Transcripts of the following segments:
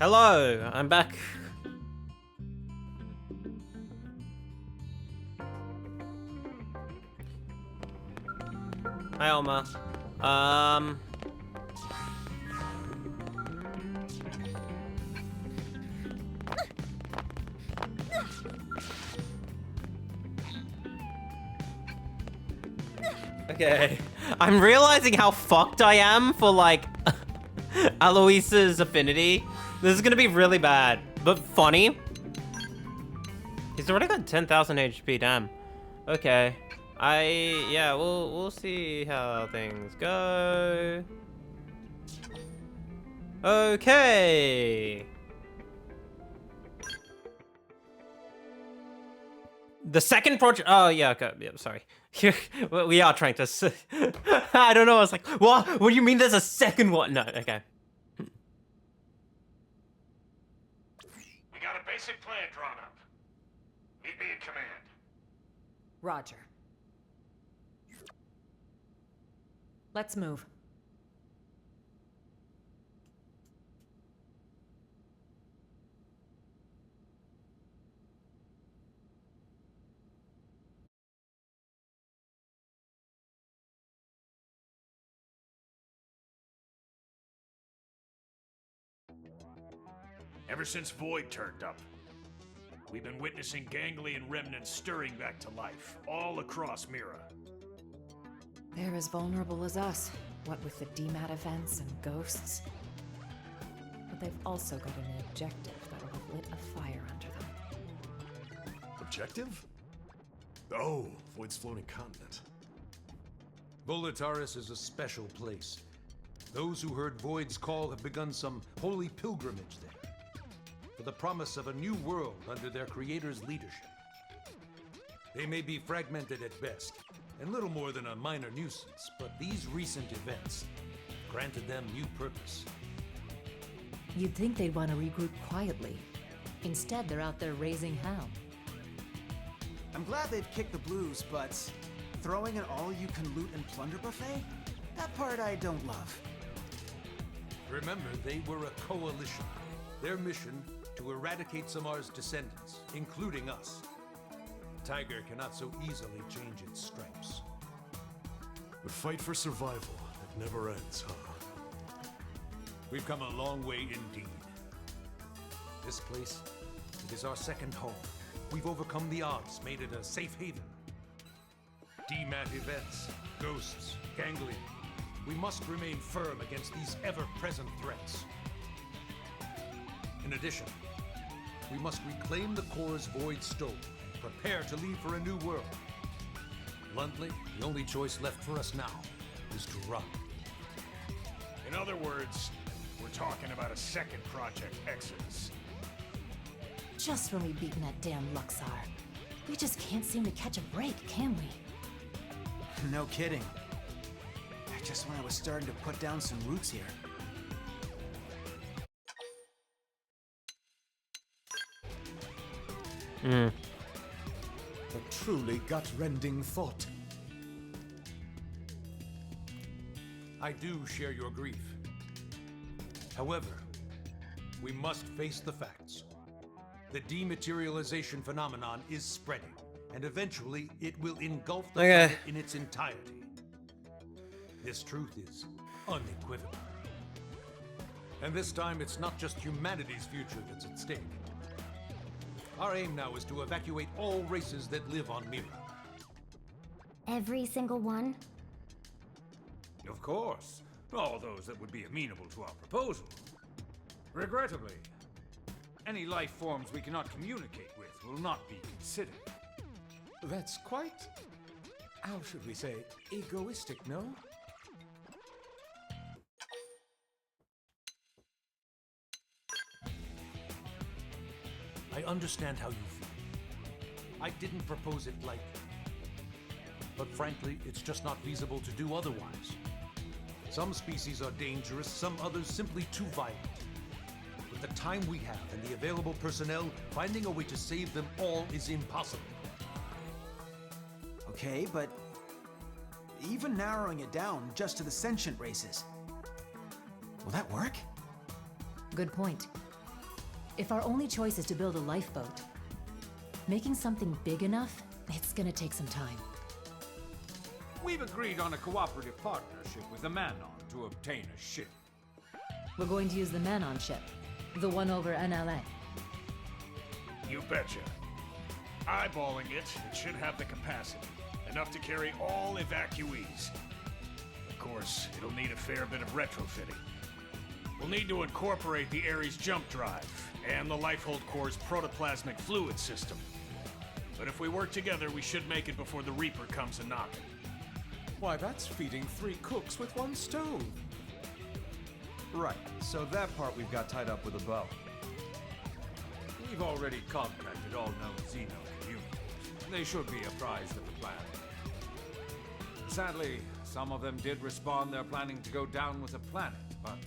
Hello, I'm back. Hi, Alma. Okay. I'm realizing how fucked I am for, like, Aloysius' affinity. This is gonna be really bad, but funny. He's already got 10,000 HP, damn. Okay. Yeah, we'll see how things go. Okay. The second project. Oh yeah, okay. Yeah, sorry. We are trying to. I don't know. I was like, what? What do you mean? There's a second one? No. Okay. We got a basic plan drawn up. Meet me in command. Roger. Let's move. Ever since Void turned up, we've been witnessing ganglion remnants stirring back to life, all across Mira. They're as vulnerable as us, what with the DMAT events and ghosts. But they've also got an objective that'll have lit a fire under them. Objective? Oh, Void's floating continent. Volataris is a special place. Those who heard Void's call have begun some holy pilgrimage there, for the promise of a new world under their creator's leadership. They may be fragmented at best, and little more than a minor nuisance, but these recent events granted them new purpose. You'd think they'd want to regroup quietly. Instead, they're out there raising hell. I'm glad they've kicked the blues, but throwing an all-you-can-loot and plunder buffet? That part I don't love. Remember, they were a coalition. Their mission to eradicate Samar's descendants, including us. Tiger cannot so easily change its stripes. The fight for survival, it never ends, huh? We've come a long way indeed. This place, it is our second home. We've overcome the odds, made it a safe haven. DMAT events, ghosts, ganglion. We must remain firm against these ever-present threats. In addition, we must reclaim the cores Void stole, prepare to leave for a new world. Bluntly, the only choice left for us now is to run. In other words, we're talking about a second Project Exodus. Just when we've beaten that damn Luxar. We just can't seem to catch a break, can we? No kidding. Just when I was starting to put down some roots here. A truly gut-rending thought. I do share your grief. However, we must face the facts. The dematerialization phenomenon is spreading, and eventually it will engulf the planet in its entirety. This truth is unequivocal. And this time, it's not just humanity's future that's at stake. Our aim now is to evacuate all races that live on Mira. Every single one? Of course. All those that would be amenable to our proposal. Regrettably, any life forms we cannot communicate with will not be considered. That's quite, how should we say, egoistic, no? I understand how you feel. I didn't propose it lightly. But frankly, it's just not feasible to do otherwise. Some species are dangerous, some others simply too violent. With the time we have and the available personnel, finding a way to save them all is impossible. Okay, but even narrowing it down just to the sentient races, will that work? Good point. If our only choice is to build a lifeboat, making something big enough, it's gonna take some time. We've agreed on a cooperative partnership with the Manon to obtain a ship. We're going to use the Manon ship, the one over NLA. You betcha. Eyeballing it, it should have the capacity. Enough to carry all evacuees. Of course, it'll need a fair bit of retrofitting. We'll need to incorporate the Ares jump drive and the Lifehold Core's protoplasmic fluid system. But if we work together, we should make it before the Reaper comes a knocking. Why, that's feeding 3 cooks with 1 stove. Right, so that part we've got tied up with a bow. We've already contacted all known Xeno communities. They should be apprised of the plan. Sadly, some of them did respond they're planning to go down with the planet, but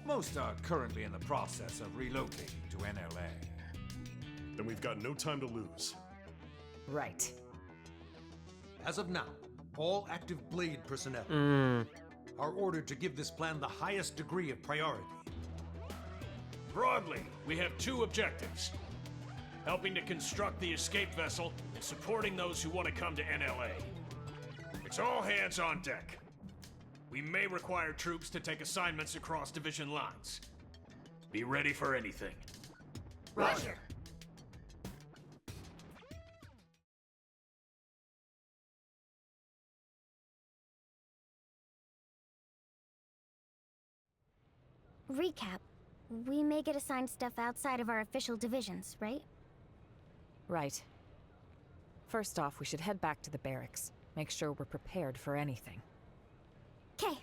most are currently in the process of relocating to NLA. Then we've got no time to lose. Right. As of now, all active Blade personnel are ordered to give this plan the highest degree of priority. Broadly, we have 2 objectives. Helping to construct the escape vessel and supporting those who want to come to NLA. It's all hands on deck. We may require troops to take assignments across division lines. Be ready for anything. Roger. Recap. We may get assigned stuff outside of our official divisions, right? Right. First off, we should head back to the barracks. Make sure we're prepared for anything. 'Kay.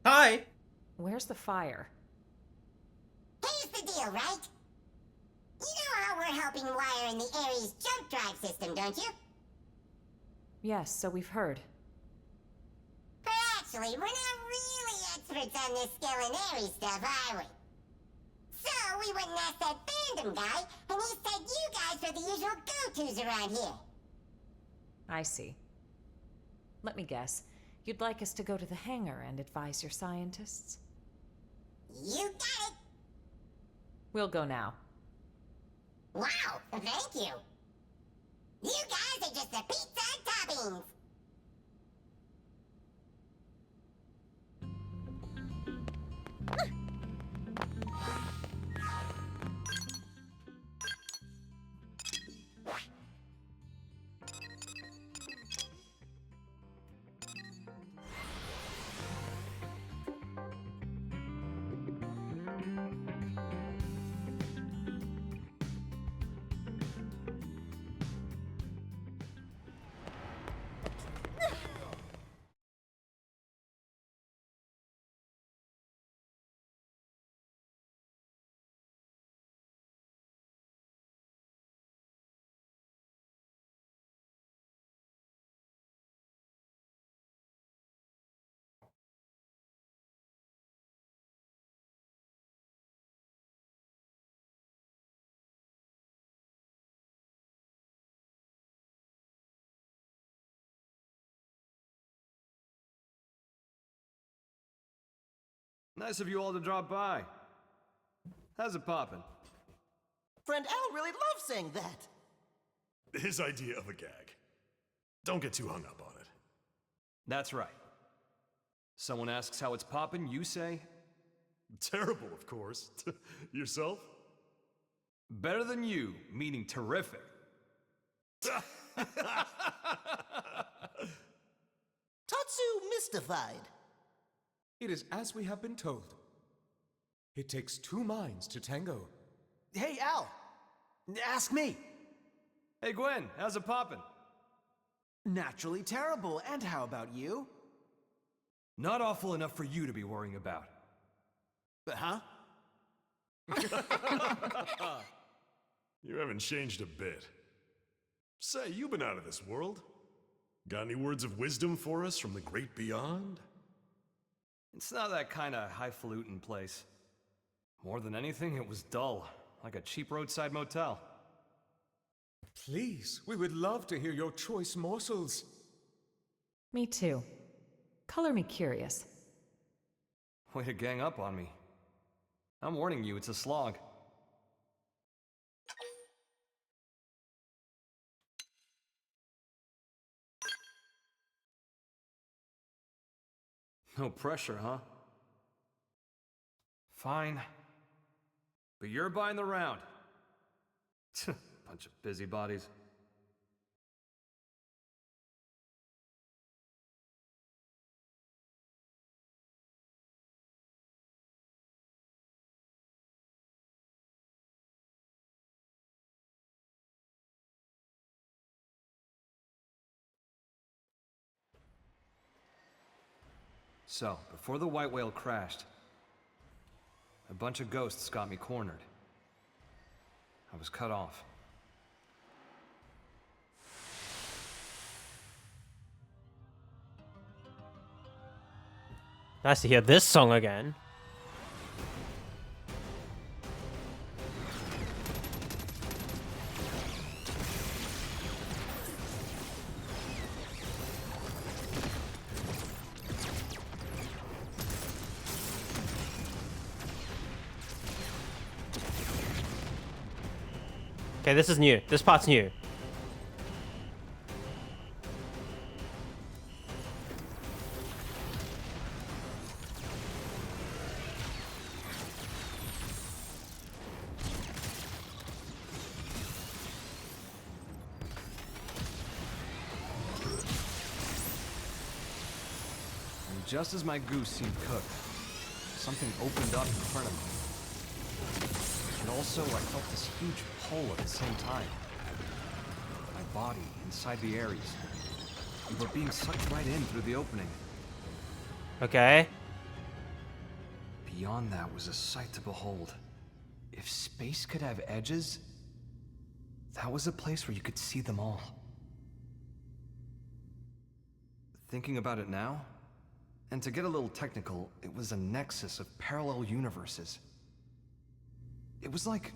Hi! Where's the fire? Here's the deal, right? You know how we're helping wire in the Ares jump drive system, don't you? Yes, so we've heard. But actually, we're not really experts on this skill in Ares stuff, are we? So we went and asked that fandom guy, and he said you guys are the usual go-tos around here. I see. Let me guess. You'd like us to go to the hangar and advise your scientists? You got it! We'll go now. Wow, thank you! You guys are just the pizza toppings! Nice of you all to drop by. How's it poppin'? Friend Al really loves saying that. His idea of a gag. Don't get too hung up on it. That's right. Someone asks how it's poppin', you say? Terrible, of course. Yourself? Better than you, meaning terrific. Tatsu mystified. It is as we have been told. It takes 2 minds to tango. Hey, Al! Ask me! Hey Gwen, how's it poppin'? Naturally terrible, and how about you? Not awful enough for you to be worrying about. Huh? You haven't changed a bit. Say, you've been out of this world. Got any words of wisdom for us from the great beyond? It's not that kind of highfalutin place. More than anything, it was dull, like a cheap roadside motel. Please, we would love to hear your choice morsels. Me too. Color me curious. Way to gang up on me. I'm warning you, it's a slog. No pressure, huh? Fine. But you're buying the round. Bunch of busybodies. So, before the white whale crashed, a bunch of ghosts got me cornered. I was cut off. Nice to hear this song again. Okay, this is new. This part's new. And just as my goose seemed cooked, something opened up in front of me. And also, I felt this huge pull at the same time. My body inside the Ares, but being sucked right in through the opening. Okay. Beyond that was a sight to behold. If space could have edges, that was a place where you could see them all. Thinking about it now, and to get a little technical, it was a nexus of parallel universes. It was like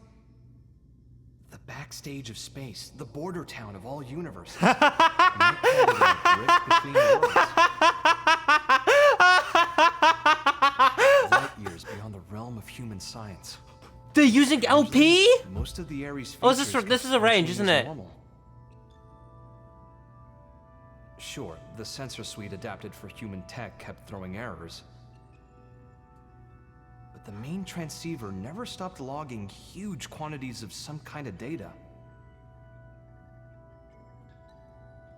the backstage of space, the border town of all universes. Light years beyond the realm of human science. They're using LP? Most of the Ares Oh, this is a range, isn't it? Normal. Sure, the sensor suite adapted for human tech kept throwing errors. But the main transceiver never stopped logging huge quantities of some kind of data.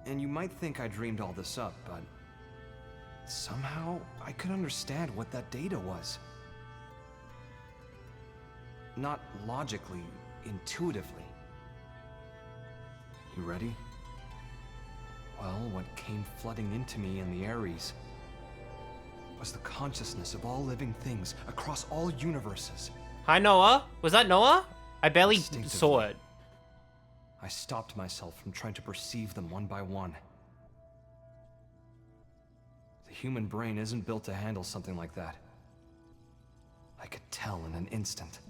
And you might think I dreamed all this up, but somehow I could understand what that data was. Not logically, intuitively. You ready? Well, what came flooding into me in the Ares was the consciousness of all living things across all universes. Hi, Noah. Was that Noah? I barely saw it. I stopped myself from trying to perceive them one by one. The human brain isn't built to handle something like that. I could tell in an instant.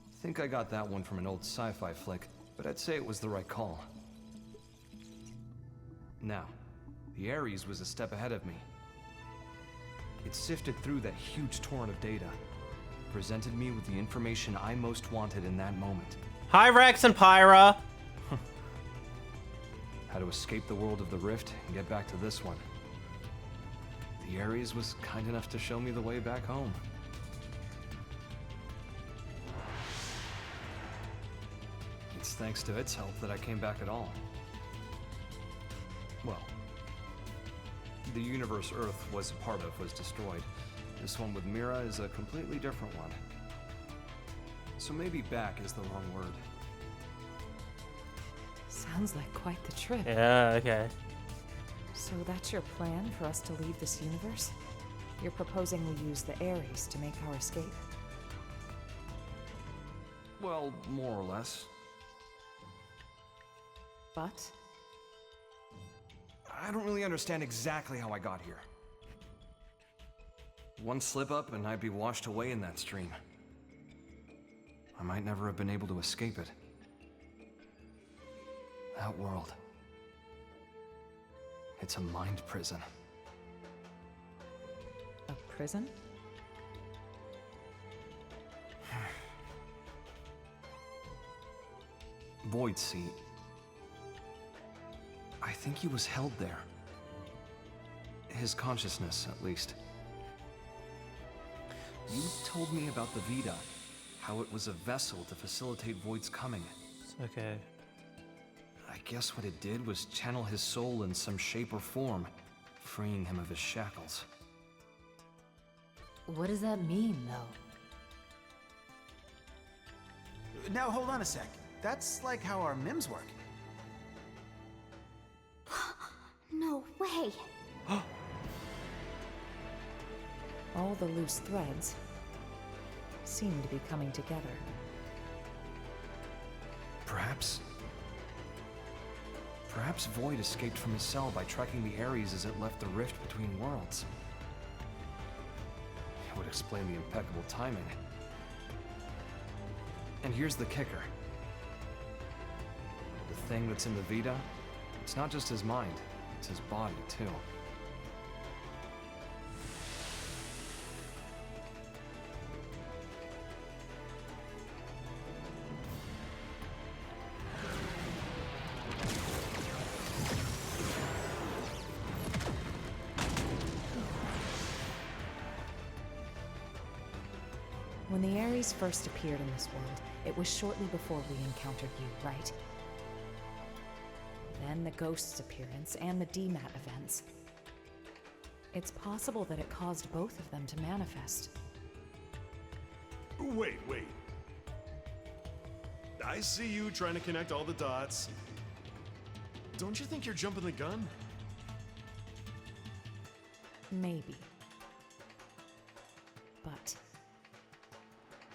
I think I got that one from an old sci-fi flick, but I'd say it was the right call. Now, the Ares was a step ahead of me. It sifted through that huge torrent of data, presented me with the information I most wanted in that moment. Hi, Rex and Pyra. How to escape the world of the Rift and get back to this one. The Ares was kind enough to show me the way back home. It's thanks to its help that I came back at all. Well, the universe Earth was a part of was destroyed. This one with Mira is a completely different one. So maybe back is the wrong word. Sounds like quite the trip. Yeah, okay. So that's your plan for us to leave this universe? You're proposing we use the Ares to make our escape? Well, more or less. But? I don't really understand exactly how I got here. One slip up and I'd be washed away in that stream. I might never have been able to escape it. That world. It's a mind prison. A prison? Void Seat. I think he was held there. His consciousness, at least. You told me about the Vita, how it was a vessel to facilitate Void's coming. Okay. I guess what it did was channel his soul in some shape or form, freeing him of his shackles. What does that mean, though? Now hold on a sec. That's like how our MIMs work. No way. All the loose threads seem to be coming together. Perhaps Void escaped from his cell by tracking the Ares as it left the rift between worlds. It would explain the impeccable timing. And here's the kicker. The thing that's in the Vita, it's not just his mind, it's his body, too. When the Ares first appeared in this world, it was shortly before we encountered you, right? Then the Ghost's appearance and the DMAT events. It's possible that it caused both of them to manifest. Wait. I see you trying to connect all the dots. Don't you think you're jumping the gun? Maybe. But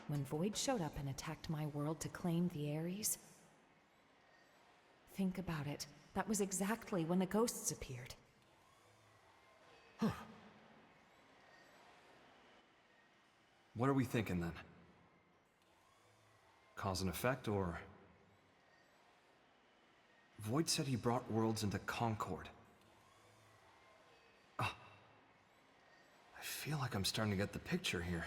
when Void showed up and attacked my world to claim the Ares, think about it. That was exactly when the Ghosts appeared. What are we thinking then? Cause and effect, or... Void said he brought worlds into concord. I feel like I'm starting to get the picture here.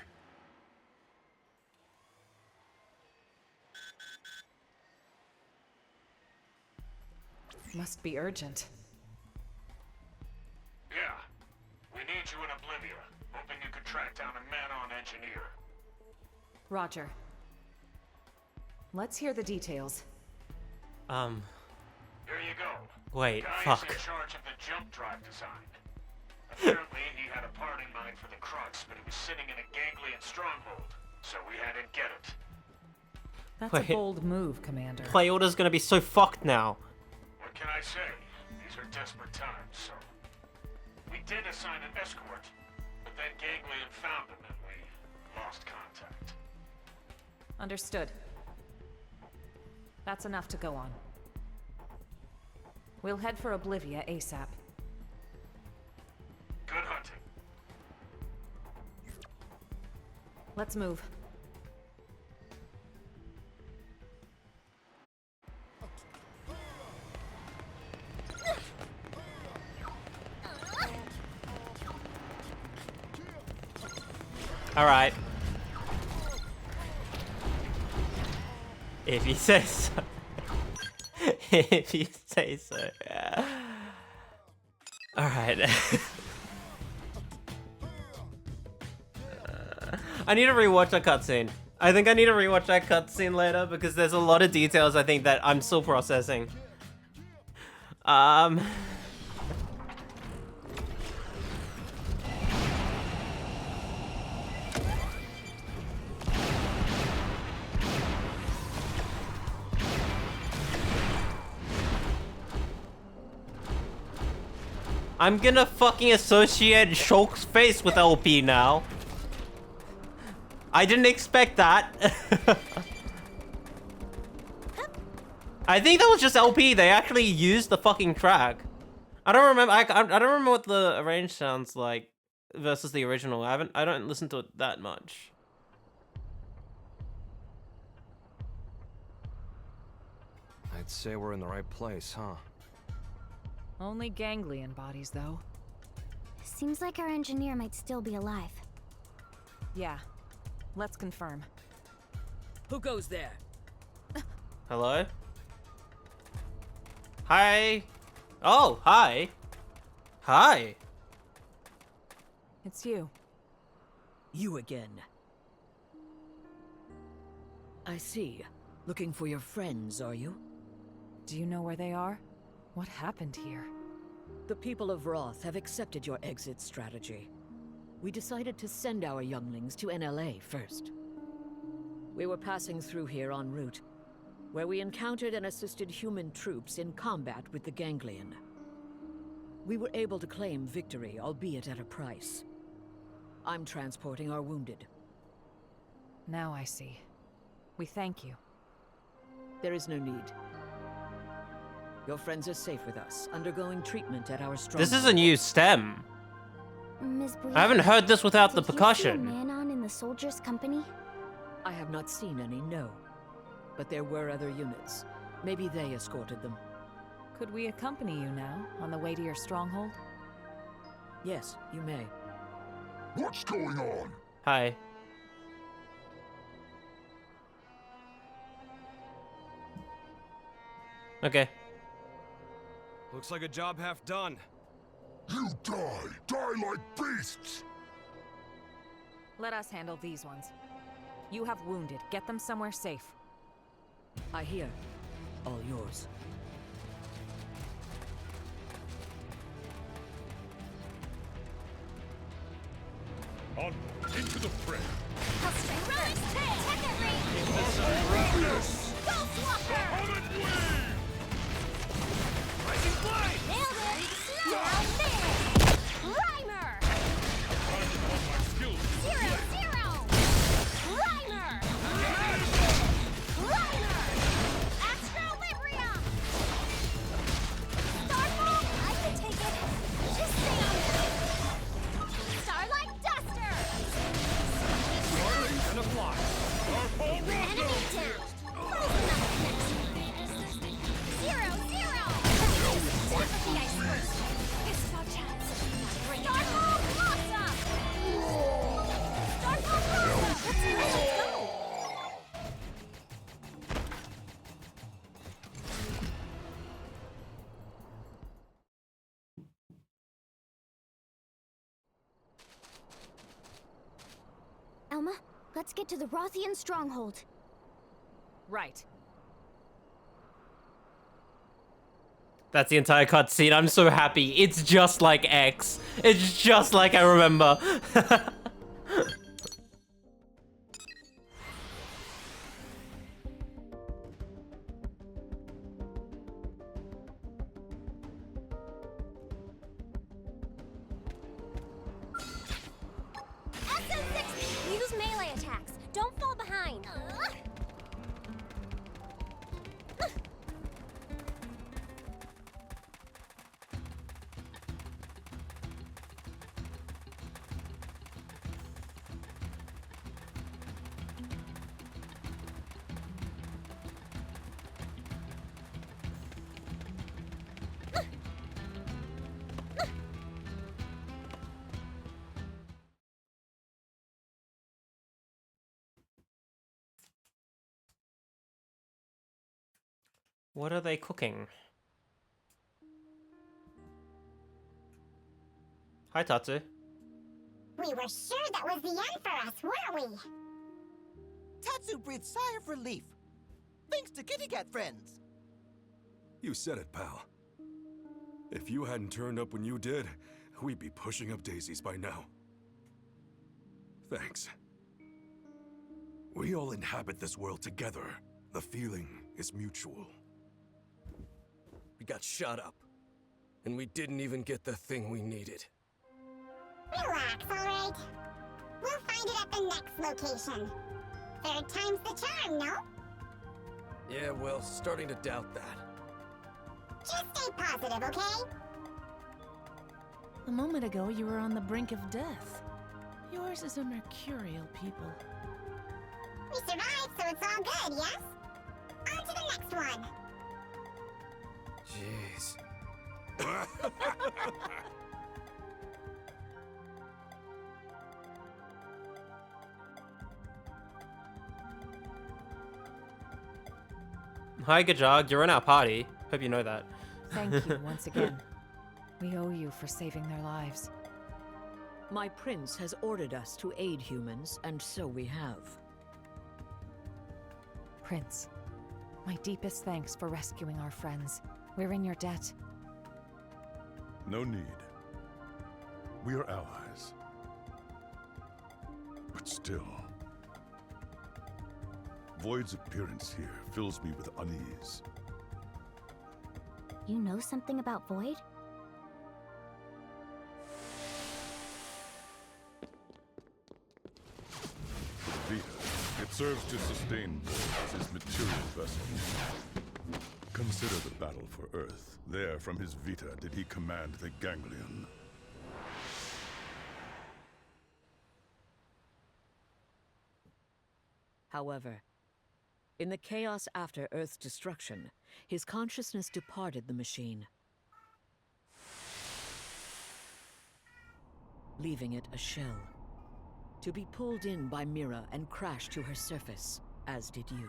Must be urgent. Yeah. We need you in Oblivia. Hoping you could track down a man-on engineer. Roger. Let's hear the details. Here you go. Wait, Guy's fuck. in charge of the jump drive design. Apparently, he had a part in mind for the crux, but it was sitting in a ganglion stronghold, so we had to get it. That's Wait. a bold move, Commander. Play order's gonna be so fucked now. What can I say? These are desperate times, so... We did assign an escort, but then Ganglion found him and we lost contact. Understood. That's enough to go on. We'll head for Oblivia ASAP. Good hunting. Let's move. All right. If you say so. If you say so. Yeah. All right. I need to rewatch that cutscene. I think I need to rewatch that cutscene later because there's a lot of details I think that I'm still processing. I'm gonna fucking associate Shulk's face with LP now. I didn't expect that. I think that was just LP. They actually used the fucking track. I don't remember. I don't remember what the arrange sounds like versus the original. I don't listen to it that much. I'd say we're in the right place, huh? Only ganglion bodies, though. Seems like our engineer might still be alive. Yeah. Let's confirm. Who goes there? Hello? Hi. Oh, hi. Hi. It's you. You again. I see. Looking for your friends, are you? Do you know where they are? What happened here? The people of Roth have accepted your exit strategy. We decided to send our younglings to NLA first. We were passing through here en route, where we encountered and assisted human troops in combat with the Ganglion. We were able to claim victory, albeit at a price. I'm transporting our wounded. Now I see. We thank you. There is no need. Your friends are safe with us, undergoing treatment at our stronghold. This is a new stem. Ms. Brienne, I haven't heard this without the did you see a percussion. man in the soldiers' company? I have not seen any, no. But there were other units. Maybe they escorted them. Could we accompany you now, on the way to your stronghold? Yes, you may. What's going on? Hi. Okay. Looks like a job half done. You die! Die like beasts! Let us handle these ones. You have wounded. Get them somewhere safe. I hear. All yours. On into the fray. Rising Blade! Nailed it! Now Reimer! Zero! Reimer! Astrolibrium! Starfall? I can take it. Just stay on it. Starlight Duster! Starting and apply. Enemy down! Frozen up next. Zero! Tip of the iceberg. Pistol chance. Starfall Blossom! Starfall Blossom! Let's go! Elma, let's get to the Rothian stronghold. Right. That's the entire cutscene. I'm so happy. It's just like X. It's just like I remember. SM60! Use melee attacks. Don't fall behind. What are they cooking? Hi, Tatsu. We were sure that was the end for us, weren't we? Tatsu breathed sigh of relief. Thanks to Kitty Cat friends. You said it, pal. If you hadn't turned up when you did, we'd be pushing up daisies by now. Thanks. We all inhabit this world together. The feeling is mutual. We got shot up. and we didn't even get the thing we needed. Relax, alright? We'll find it at the next location. Third time's the charm, no? Yeah, well, starting to doubt that. Just stay positive, okay? A moment ago, you were on the brink of death. Yours is a mercurial people. We survived, so it's all good, yes? On to the next one. Jeez. Hi, Gajog. You're in our party. Hope you know that. Thank you once again. We owe you for saving their lives. My prince has ordered us to aid humans, and so we have. Prince, my deepest thanks for rescuing our friends. We're in your debt. No need. We are allies. But still, Void's appearance here fills me with unease. You know something about Void? Vita. It serves to sustain Void as his material vessel. Consider the battle for Earth. There, from his Vita, did he command the Ganglion. However, in the chaos after Earth's destruction, his consciousness departed the machine, leaving it a shell, to be pulled in by Mira and crash to her surface, as did you.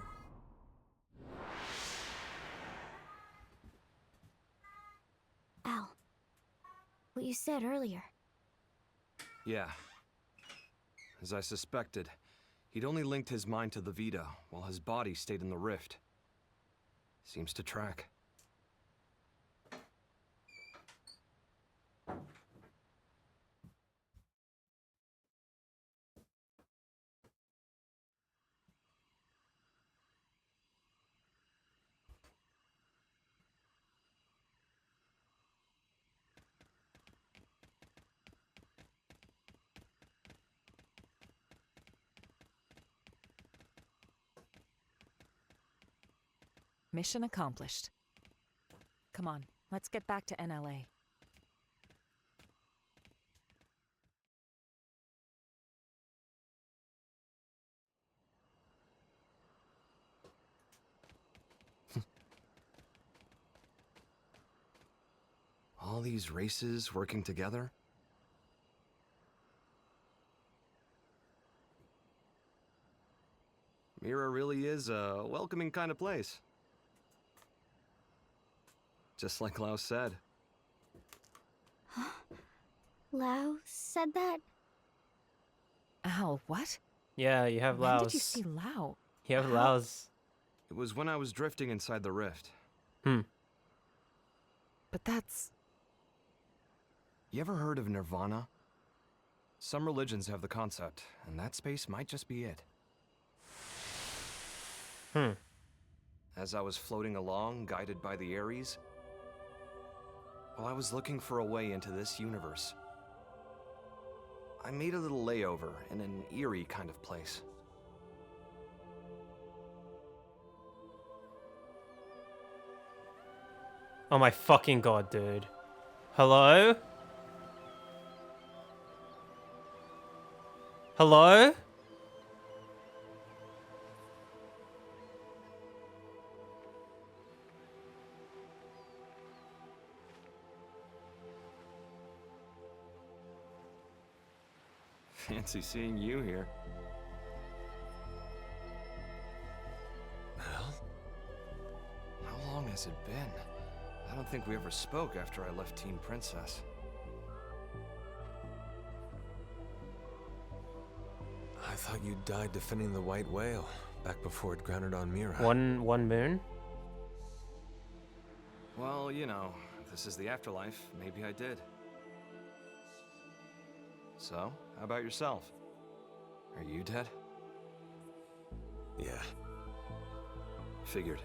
Al, what you said earlier. Yeah. As I suspected, he'd only linked his mind to the Vita, while his body stayed in the rift. Seems to track. Mission accomplished. Come on, let's get back to NLA. All these races working together? Mira really is a welcoming kind of place. Just like Lao said. Lao said that? Al, what? Yeah, you have When Laos. did you see Lao? You have How? Laos. It was when I was drifting inside the rift. But that's... You ever heard of Nirvana? Some religions have the concept, and that space might just be it. As I was floating along, guided by the Ares, while I was looking for a way into this universe, I made a little layover in an eerie kind of place. Oh my fucking god, dude. Hello? Hello? Fancy seeing you here. Well? How long has it been? I don't think we ever spoke after I left Team Princess. I thought you died defending the White Whale, back before it grounded on Mira. One moon? Well, you know, if this is the afterlife, maybe I did. So, how about yourself? Are you dead? Yeah. Figured.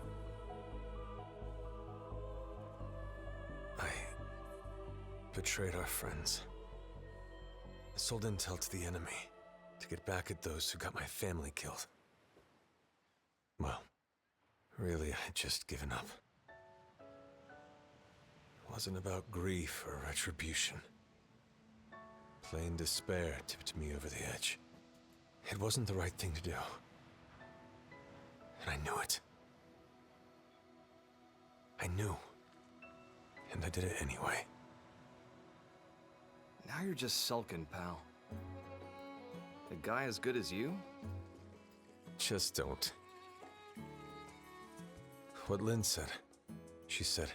betrayed our friends. I sold intel to the enemy to get back at those who got my family killed. Well, really, I had just given up. It wasn't about grief or retribution. Plain despair tipped me over the edge. It wasn't the right thing to do. And I knew it. I knew. And I did it anyway. Now you're just sulking, pal. A guy as good as you? Just don't. What Lynn said. She said,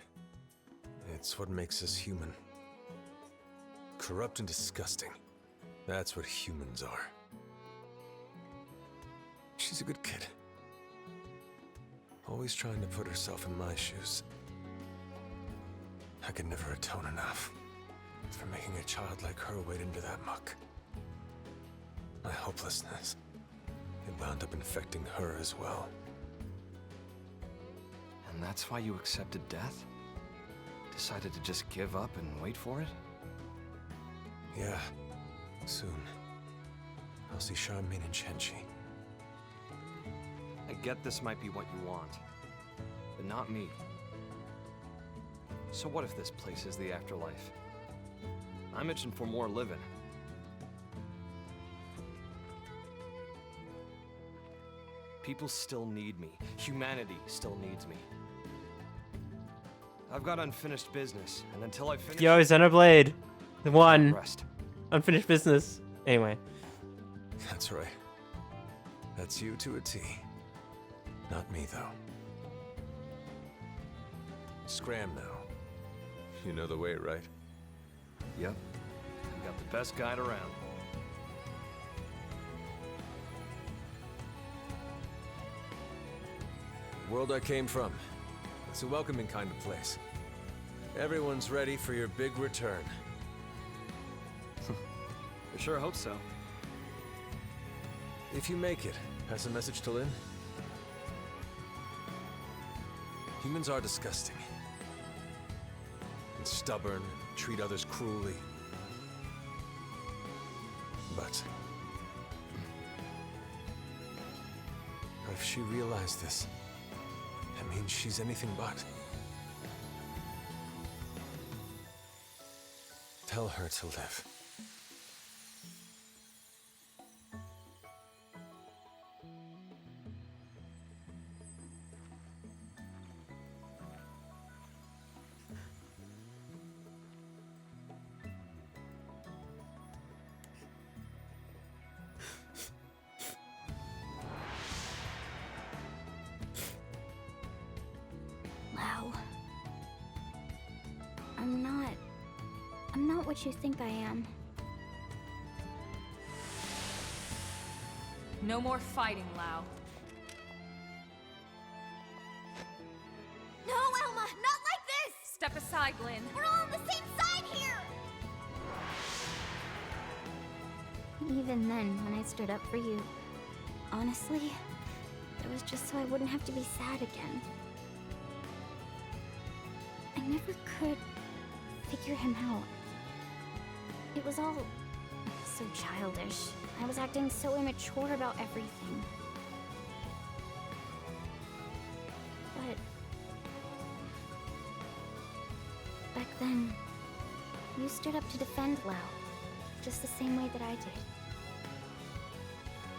it's what makes us human. Corrupt and disgusting. That's what humans are. She's a good kid. Always trying to put herself in my shoes. I could never atone enough for making a child like her wade into that muck. My hopelessness, it wound up infecting her as well. And that's why you accepted death? Decided to just give up and wait for it? Yeah, soon. I'll see Charmaine and Chenchi. I get this might be what you want, but not me. So what if this place is the afterlife? I'm itching for more living. People still need me. Humanity still needs me. I've got unfinished business, and until I finish... Yo, Xenoblade. The one. Rest. Unfinished business. Anyway. That's right. That's you to a T. Not me, though. Scram now. You know the way, right? Yep. You got the best guide around. The world I came from. It's a welcoming kind of place. Everyone's ready for your big return. I sure hope so. If you make it, pass a message to Lynn. Humans are disgusting. And stubborn, treat others cruelly. But if she realized this, that means she's anything but. Tell her to live. Wow. I'm not what you think I am. No more fighting, Lau. No, Elma, not like this! Step aside, Lynn. We're all on the same side here! Even then, when I stood up for you, honestly, it was just so I wouldn't have to be sad again. I never could figure him out. It was all so childish. I was acting so immature about everything. But back then, you stood up to defend Lau, just the same way that I did.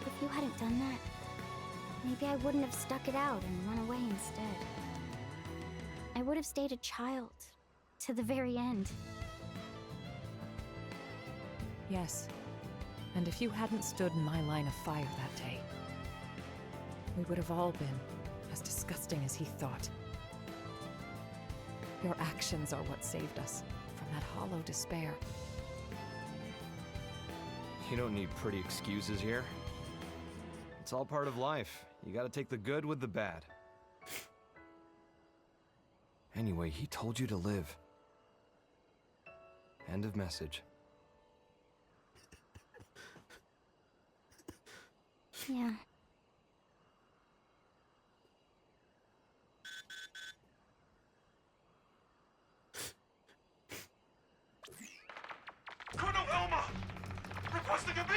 If you hadn't done that, maybe I wouldn't have stuck it out and run away instead. I would have stayed a child to the very end. Yes. And if you hadn't stood in my line of fire that day, we would have all been as disgusting as he thought. Your actions are what saved us from that hollow despair. You don't need pretty excuses here. It's all part of life. You gotta take the good with the bad. Anyway, he told you to live. End of message. Yeah. trusting of me?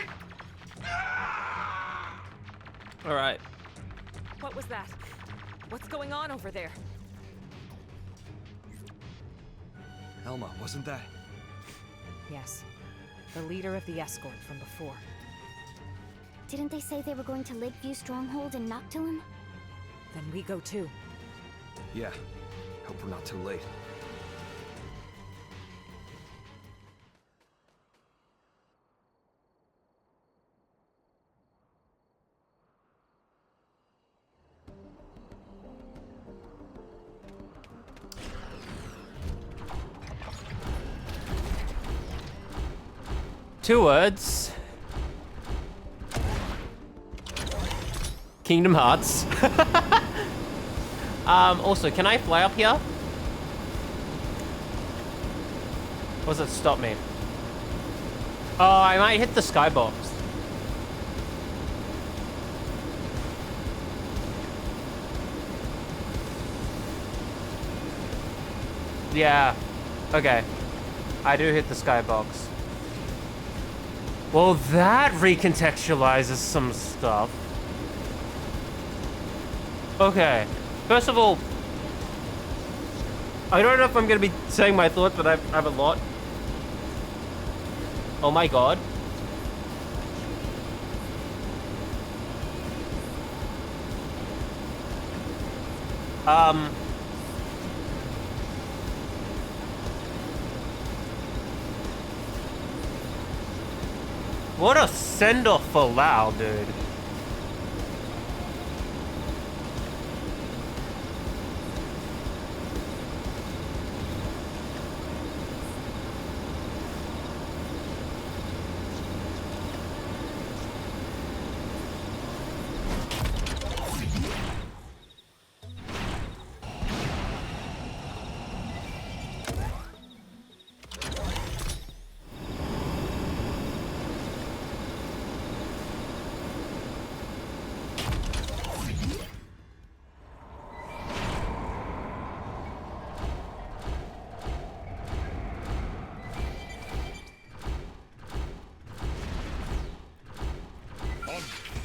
All right. What was that? What's going on over there? Elma, wasn't that? Yes. The leader of the escort from before. Didn't they say they were going to Lakeview Stronghold and Noctilum? Then we go too. Yeah. Hope we're not too late. Two words. Kingdom Hearts. Also, can I fly up here? Or does it stop me? Oh, I might hit the skybox. Yeah. Okay. I do hit the skybox. Well, that recontextualizes some stuff. Okay. First of all, I don't know if I'm gonna be saying my thoughts, but I have a lot. Oh my god. What a send-off for Lau, dude.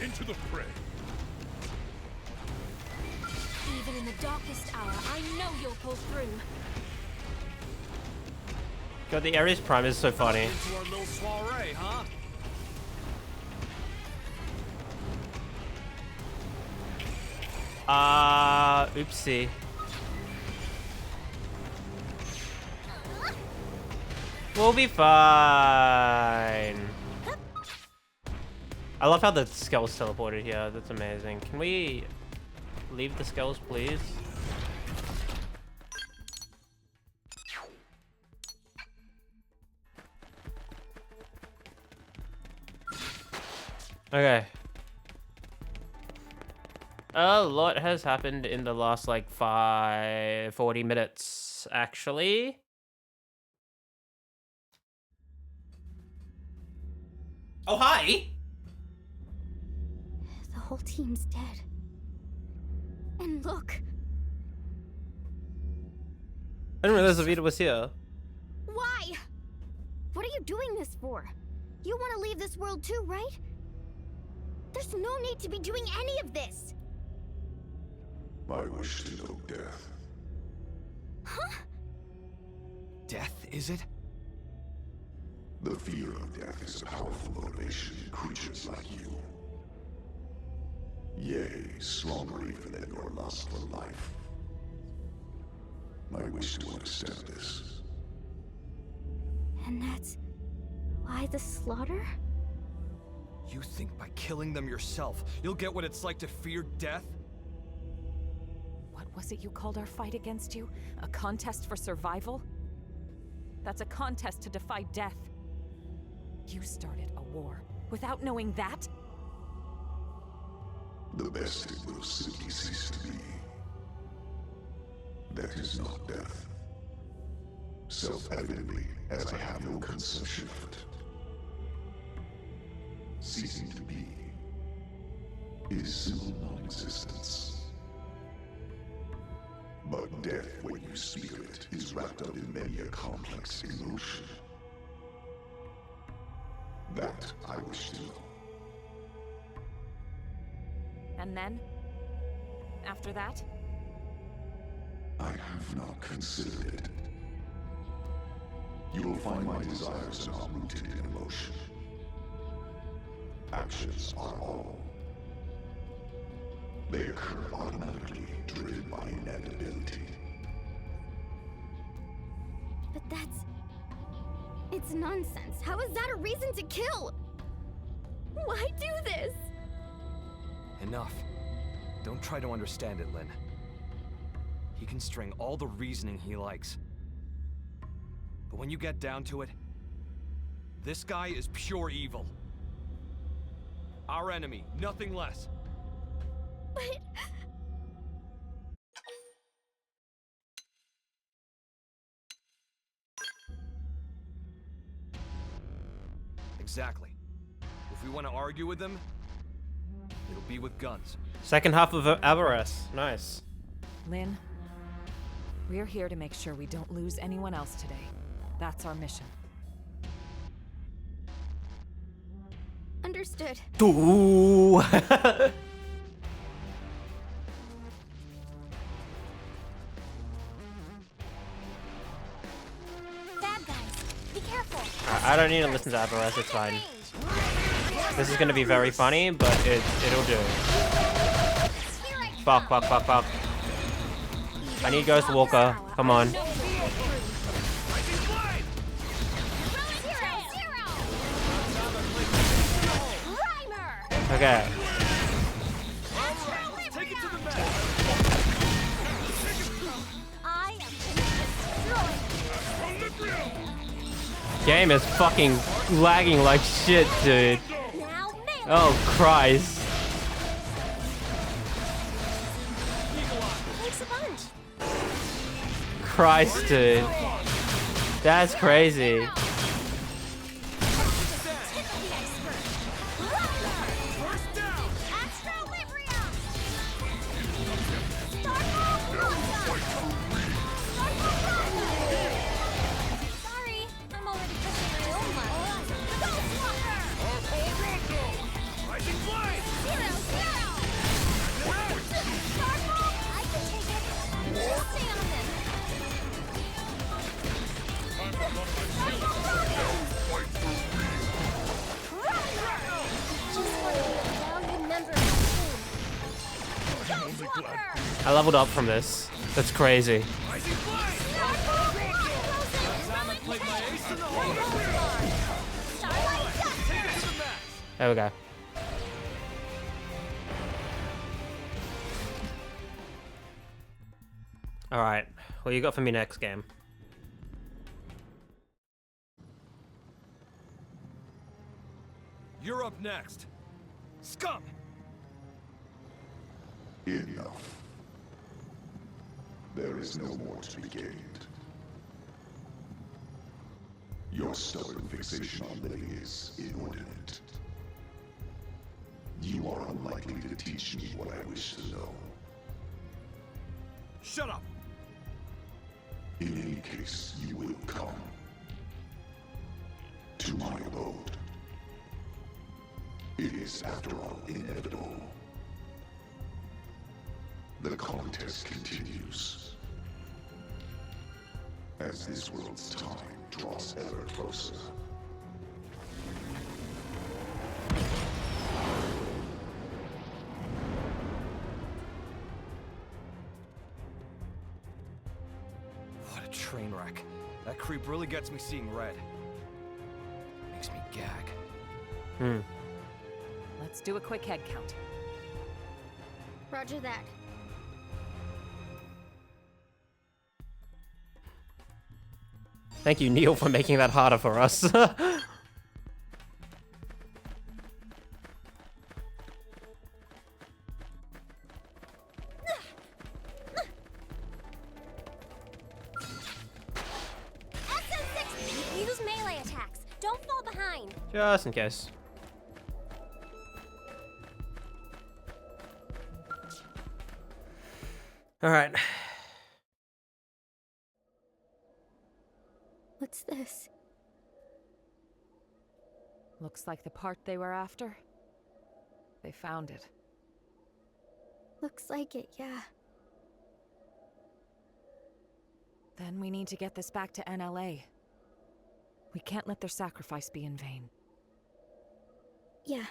Into the fray. Even in the darkest hour, I know you'll pull through. God, the Ares Prime is so funny. Into our little soiree, huh? Oopsie. We'll be fine. I love how the skulls teleported here. That's amazing. Can we leave the skulls, please? Okay. A lot has happened in the last, like, 40 minutes, actually. Oh, hi! The whole team's dead. And look. I didn't realize Avita was here. Why? What are you doing this for? You want to leave this world too, right? There's no need to be doing any of this. I wish to know death. Huh? Death, is it? The fear of death is a powerful motivation in creatures like you. Yea, stronger even than your lust for life. I wish to understand this. And that's why the slaughter? You think by killing them yourself, you'll get what it's like to fear death? What was it you called our fight against you? A contest for survival? That's a contest to defy death. You started a war without knowing that? The best it will simply cease to be. That is not death. Self-evidently, as I have no conception of it. Ceasing to be is simple non-existence. But death, when you speak of it, is wrapped up in many a complex emotion. That I wish to know. And then? After that? I have not considered it. You will find my desires are not rooted in emotion. Actions are all. They occur automatically, driven by inevitability. But that's... It's nonsense. How is that a reason to kill? Why do this? Enough. Don't try to understand it, Lynn. He can string all the reasoning he likes. But when you get down to it, this guy is pure evil. Our enemy, nothing less. But... Exactly. If we want to argue with him, it'll be with guns. Second half of Avarice. Nice. Lynn, we're here to make sure we don't lose anyone else today. That's our mission. Understood. Ooh. Bad guys, be careful. I don't need to listen to Avarice, it's fine. This is gonna be very funny, but it'll do. Fuck. I need Ghost Walker. Come on. Okay. Game is fucking lagging like shit, dude. Oh, Christ. Christ, dude. That's crazy. I leveled up from this. That's crazy. There we go. Alright, what you got for me next game? You're up next. Scum! Enough. There is no more to be gained. Your stubborn fixation on living is inordinate. You are unlikely to teach me what I wish to know. Shut up! In any case, you will come to my abode. It is, after all, inevitable. The contest continues. As this world's time draws ever closer. What a train wreck. That creep really gets me seeing red. Makes me gag. Let's do a quick head count. Roger that. Thank you, Neil, for making that harder for us. Use melee attacks. Don't fall behind. Just in case. Alright. What's this? Looks like the part they were after. They found it. Looks like it, yeah. Then we need to get this back to NLA. We can't let their sacrifice be in vain. Yeah.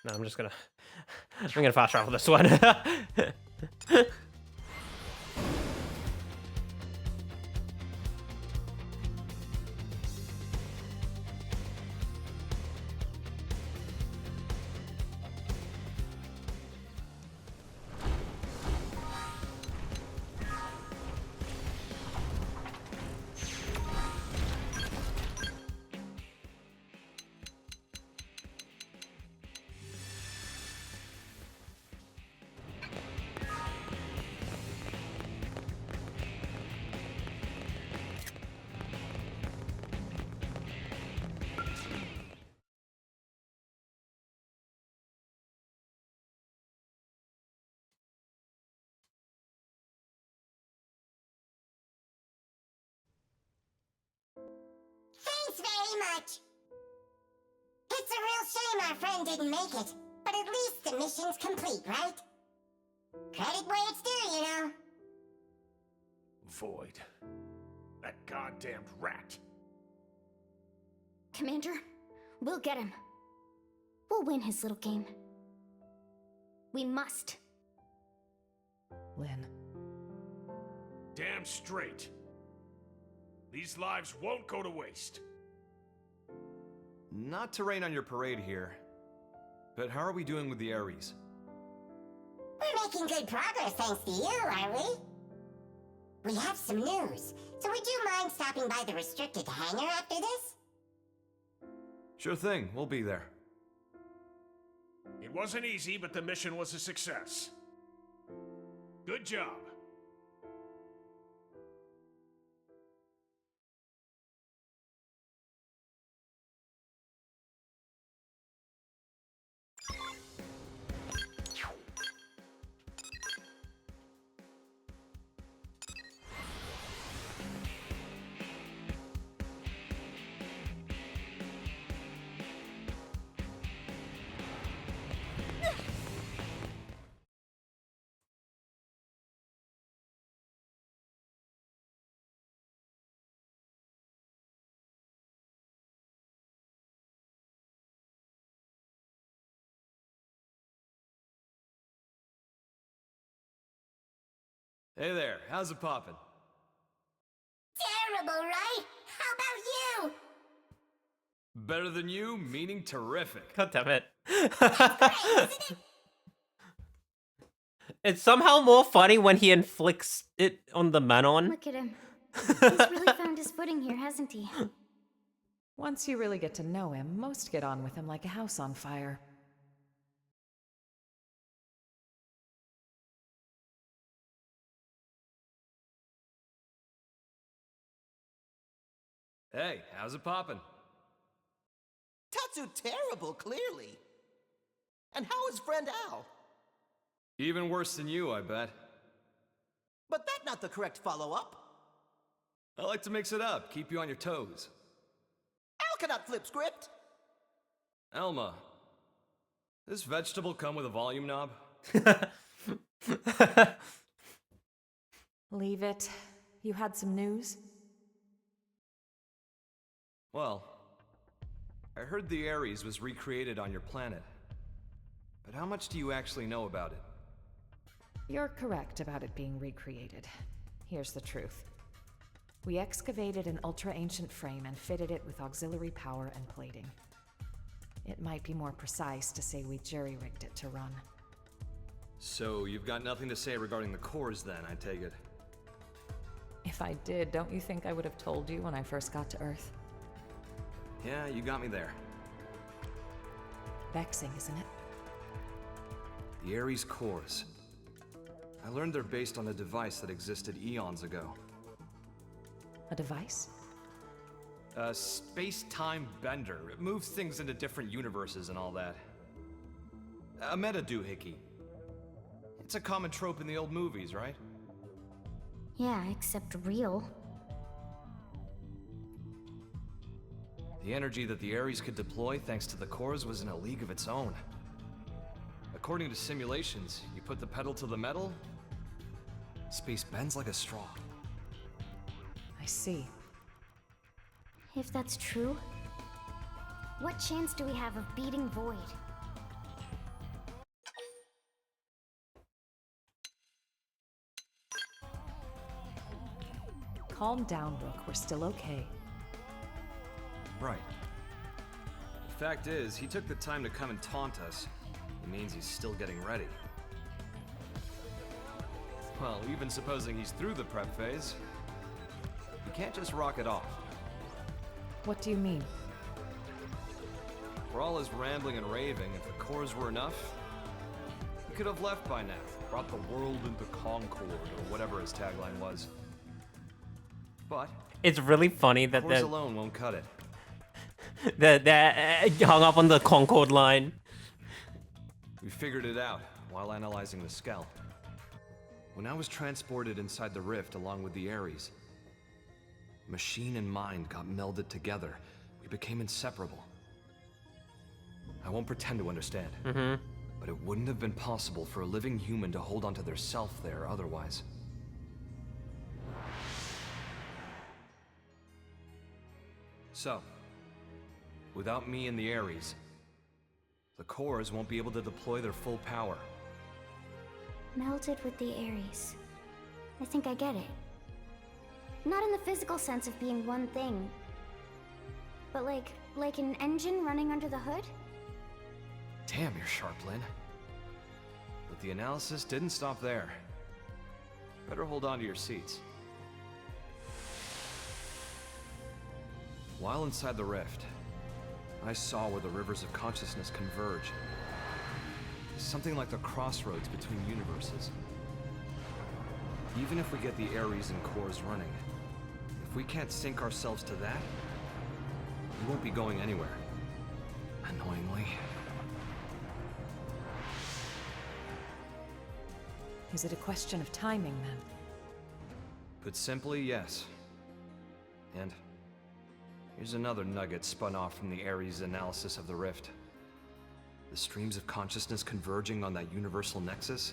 No, I'm gonna fast travel this one. Thanks very much. It's a real shame our friend didn't make it, but at least the mission's complete, right? Credit where it's due, you know. Void. That goddamned rat. Commander, we'll get him. We'll win his little game. We must. Lynn. Damn straight. These lives won't go to waste. Not to rain on your parade here, but how are we doing with the Ares? We're making good progress thanks to you, aren't we? We have some news, so would you mind stopping by the restricted hangar after this? Sure thing, we'll be there. It wasn't easy, but the mission was a success. Good job. Hey there, how's it poppin'? Terrible, right? How about you? Better than you, meaning terrific. God damn it. It's somehow more funny when he inflicts it on the Manon. Look at him. He's really found his footing here, hasn't he? Once you really get to know him, most get on with him like a house on fire. Hey, how's it poppin'? Tatsu terrible, clearly. And how is friend Al? Even worse than you, I bet. But that's not the correct follow-up. I like to mix it up, keep you on your toes. Al cannot flip script. Elma, this vegetable come with a volume knob? Leave it. You had some news? Well, I heard the Ares was recreated on your planet. But how much do you actually know about it? You're correct about it being recreated. Here's the truth. We excavated an ultra-ancient frame and fitted it with auxiliary power and plating. It might be more precise to say we jury-rigged it to run. So you've got nothing to say regarding the cores then, I take it? If I did, don't you think I would have told you when I first got to Earth? Yeah, you got me there. Vexing, isn't it? The Ares cores. I learned they're based on a device that existed eons ago. A device? Space-time bender. It moves things into different universes and all that. A meta doohickey. It's a common trope in the old movies, right? Yeah, except real. The energy that the Ares could deploy thanks to the cores was in a league of its own. According to simulations, you put the pedal to the metal, space bends like a straw. I see. If that's true, what chance do we have of beating Void? Calm down, Rook. We're still okay. Right. The fact is, he took the time to come and taunt us. It means he's still getting ready. Well, even supposing he's through the prep phase, you can't just rock it off. What do you mean? For all his rambling and raving, if the cores were enough, he could have left by now. Brought the world into concord, or whatever his tagline was. But it's really funny that cores alone won't cut it. That hung up on the Concord line. We figured it out while analyzing the Skell. When I was transported inside the rift along with the Ares, machine and mind got melded together. We became inseparable. I won't pretend to understand, but it wouldn't have been possible for a living human to hold onto their self there otherwise. So, without me and the Ares, the cores won't be able to deploy their full power. Melted with the Ares. I think I get it. Not in the physical sense of being one thing, but like an engine running under the hood? Damn, you're sharp, Lynn. But the analysis didn't stop there. Better hold on to your seats. While inside the rift, I saw where the rivers of consciousness converge. Something like the crossroads between universes. Even if we get the Ares and cores running, if we can't sync ourselves to that, we won't be going anywhere. Annoyingly. Is it a question of timing, then? Put simply, yes. And here's another nugget spun off from the Ares analysis of the rift. The streams of consciousness converging on that universal nexus.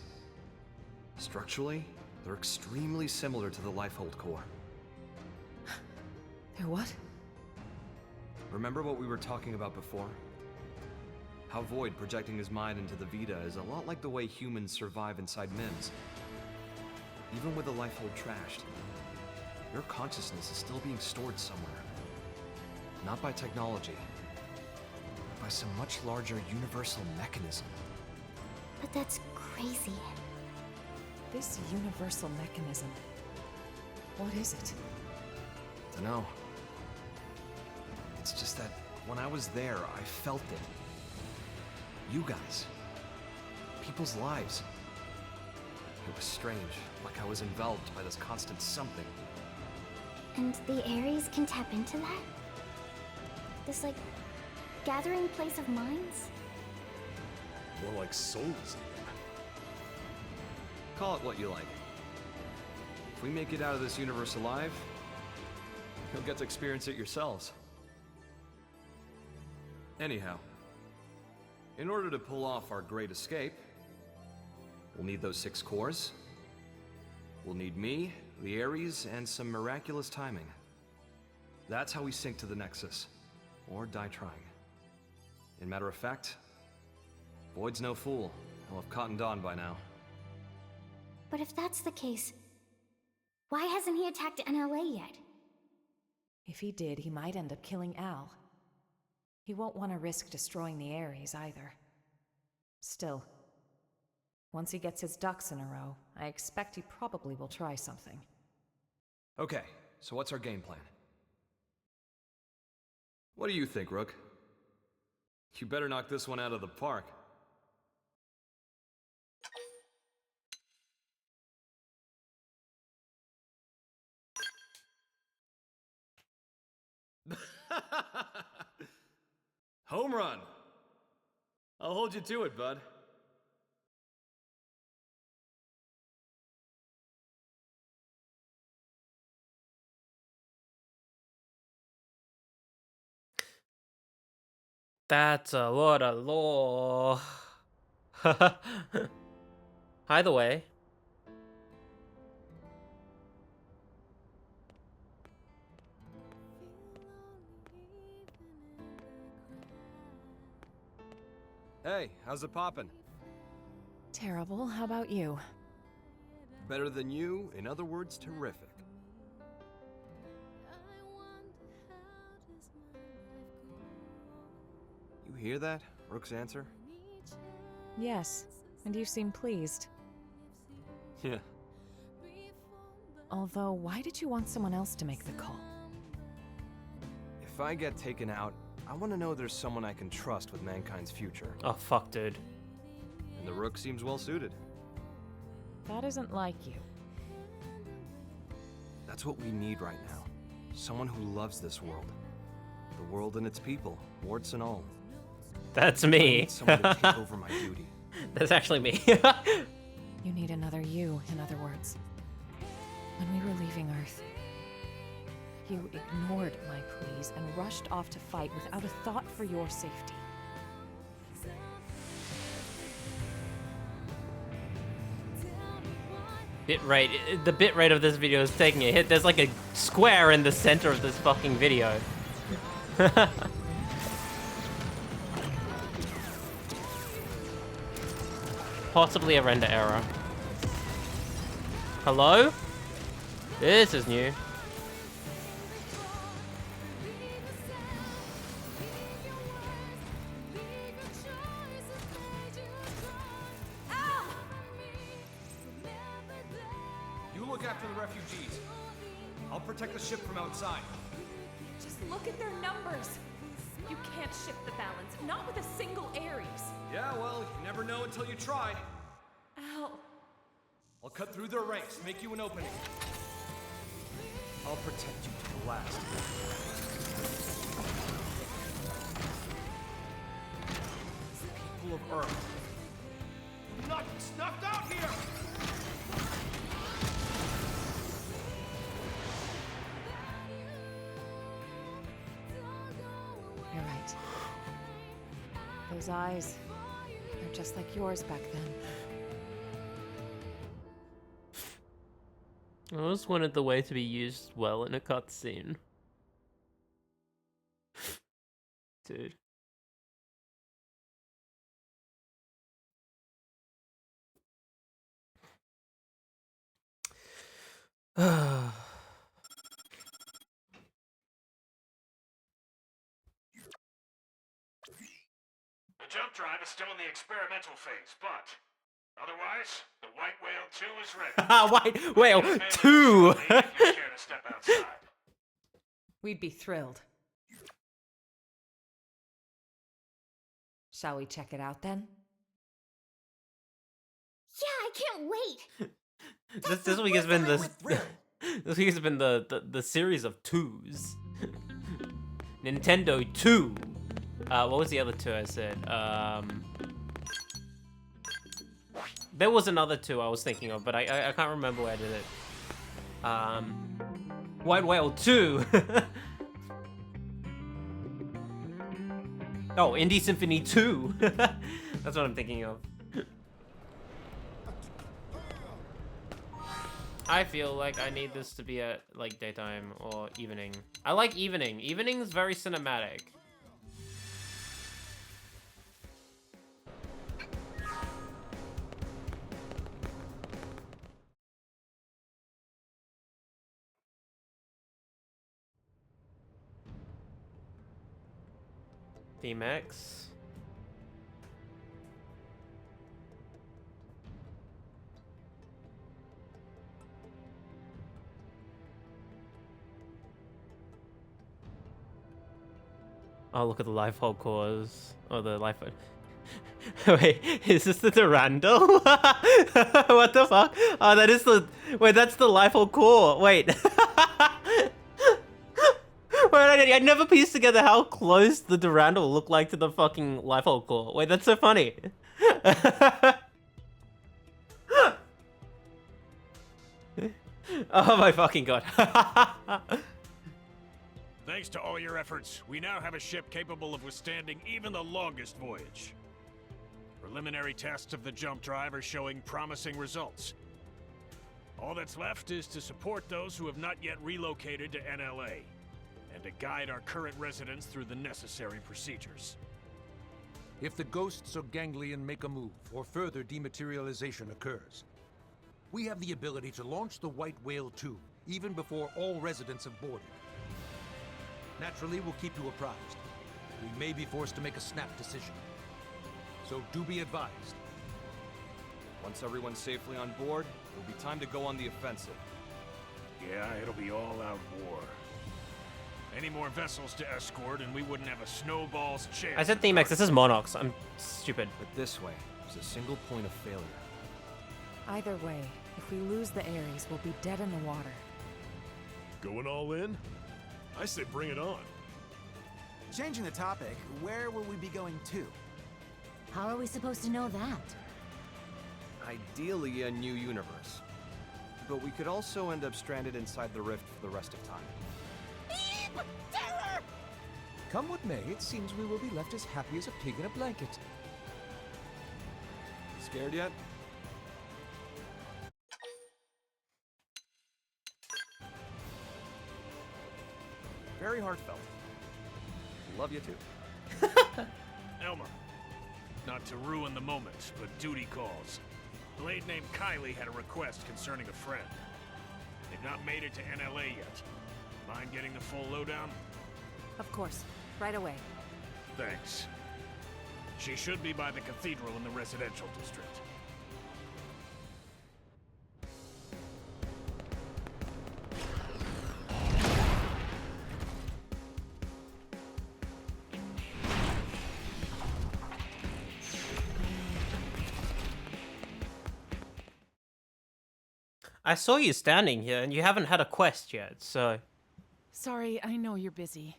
Structurally, they're extremely similar to the Lifehold core. They're what? Remember what we were talking about before? How Void projecting his mind into the Vita is a lot like the way humans survive inside MIMS. Even with the Lifehold trashed, your consciousness is still being stored somewhere. Not by technology, but by some much larger universal mechanism. But that's crazy. This universal mechanism. What is it? Dunno. It's just that when I was there, I felt it. You guys. People's lives. It was strange, like I was enveloped by this constant something. And the Ares can tap into that? This, like, gathering place of minds? More like souls, even. Call it what you like. If we make it out of this universe alive, you'll get to experience it yourselves. Anyhow, in order to pull off our great escape, we'll need those 6 cores. We'll need me, the Ares, and some miraculous timing. That's how we sync to the Nexus, or die trying. In matter of fact, Void's no fool. He'll have cottoned on by now. But if that's the case, why hasn't he attacked NLA yet? If he did, he might end up killing Al. He won't want to risk destroying the Ares either. Still, once he gets his ducks in a row, I expect he probably will try something. Okay, so what's our game plan? What do you think, Rook? You better knock this one out of the park. Home run. I'll hold you to it, bud. That's a lot of lore. Either way. Hey, how's it poppin'? Terrible. How about you? Better than you, in other words, terrific. You hear that? Rook's answer? Yes, and you seem pleased. Yeah. Although, why did you want someone else to make the call? If I get taken out, I want to know there's someone I can trust with mankind's future. Oh, fuck, dude. And the Rook seems well suited. That isn't like you. That's what we need right now. Someone who loves this world. The world and its people, warts and all. That's I me. need someone to take over my duty. That's actually me. You need another you, in other words. When we were leaving Earth, you ignored my pleas and rushed off to fight without a thought for your safety. Bitrate. The bitrate of this video is taking a hit. There's like a square in the center of this fucking video. Possibly a render error. Hello? This is new. You look after the refugees. I'll protect the ship from outside. Just look at their numbers. You can't shift the balance, not with a single Ares. Yeah, well, you never know until you try. Al. I'll cut through their ranks, make you an opening. I'll protect you to the last. People of Earth, do not be snuffed out here! You're right. Those eyes, they're just like yours back then. I always wanted the way to be used well in a cutscene. Dude. The jump drive is still in the experimental phase, but otherwise, the White Whale 2 is ready. White Whale 2! If you care to step outside. We'd be thrilled. Shall we check it out then? Yeah, I can't wait. This week has been this week has been the series of twos. Nintendo 2. What was the other two I said? There was another two I was thinking of, but I can't remember where I did it. White Whale 2. Oh, Indie Symphony 2. That's what I'm thinking of. I feel like I need this to be at like daytime or evening. I like evening. Evening's very cinematic. Theme X. Oh, look at the life hold cores. Oh, the life hold. Wait, is this the Durandal? What the fuck? Oh, that is the... Wait, that's the life hold core. Wait. Wait, I never pieced together how close the Durandal looked like to the fucking Lifehole core. Wait, that's so funny. Oh my fucking god. Thanks to all your efforts, we now have a ship capable of withstanding even the longest voyage. Preliminary tests of the jump drive are showing promising results. All that's left is to support those who have not yet relocated to NLA, and to guide our current residents through the necessary procedures. If the ghosts or ganglion make a move, or further dematerialization occurs, we have the ability to launch the White Whale 2, even before all residents have boarded. Naturally, we'll keep you apprised. We may be forced to make a snap decision. So do be advised. Once everyone's safely on board, it'll be time to go on the offensive. Yeah, it'll be all-out war. Any more vessels to escort, and we wouldn't have a snowball's chance. I said Themex, this is Monox. I'm stupid. But this way, there's a single point of failure. Either way, if we lose the Ares, we'll be dead in the water. Going all in? I say bring it on. Changing the topic, where will we be going to? How are we supposed to know that? Ideally, a new universe. But we could also end up stranded inside the rift for the rest of time. Terror! Come what may, it seems we will be left as happy as a pig in a blanket. Scared yet? Very heartfelt. Love you too. Elma, not to ruin the moment, but duty calls. Blade named Kylie had a request concerning a friend. They've not made it to NLA yet. Mind getting the full lowdown? Of course. Right away. Thanks. She should be by the cathedral in the residential district. I saw you standing here and you haven't had a quest yet, so... Sorry, I know you're busy.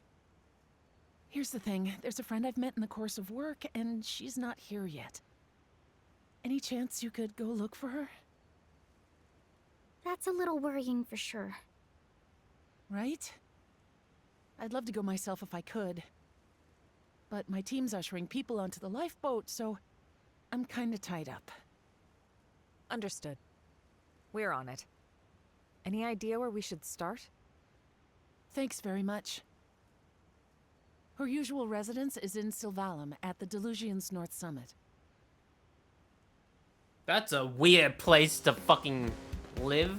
Here's the thing, there's a friend I've met in the course of work, and she's not here yet. Any chance you could go look for her? That's a little worrying for sure. Right? I'd love to go myself if I could. But my team's ushering people onto the lifeboat, so I'm kinda tied up. Understood. We're on it. Any idea where we should start? Thanks very much. Her usual residence is in Sylvalum, at the Delusion's North Summit. That's a weird place to fucking live.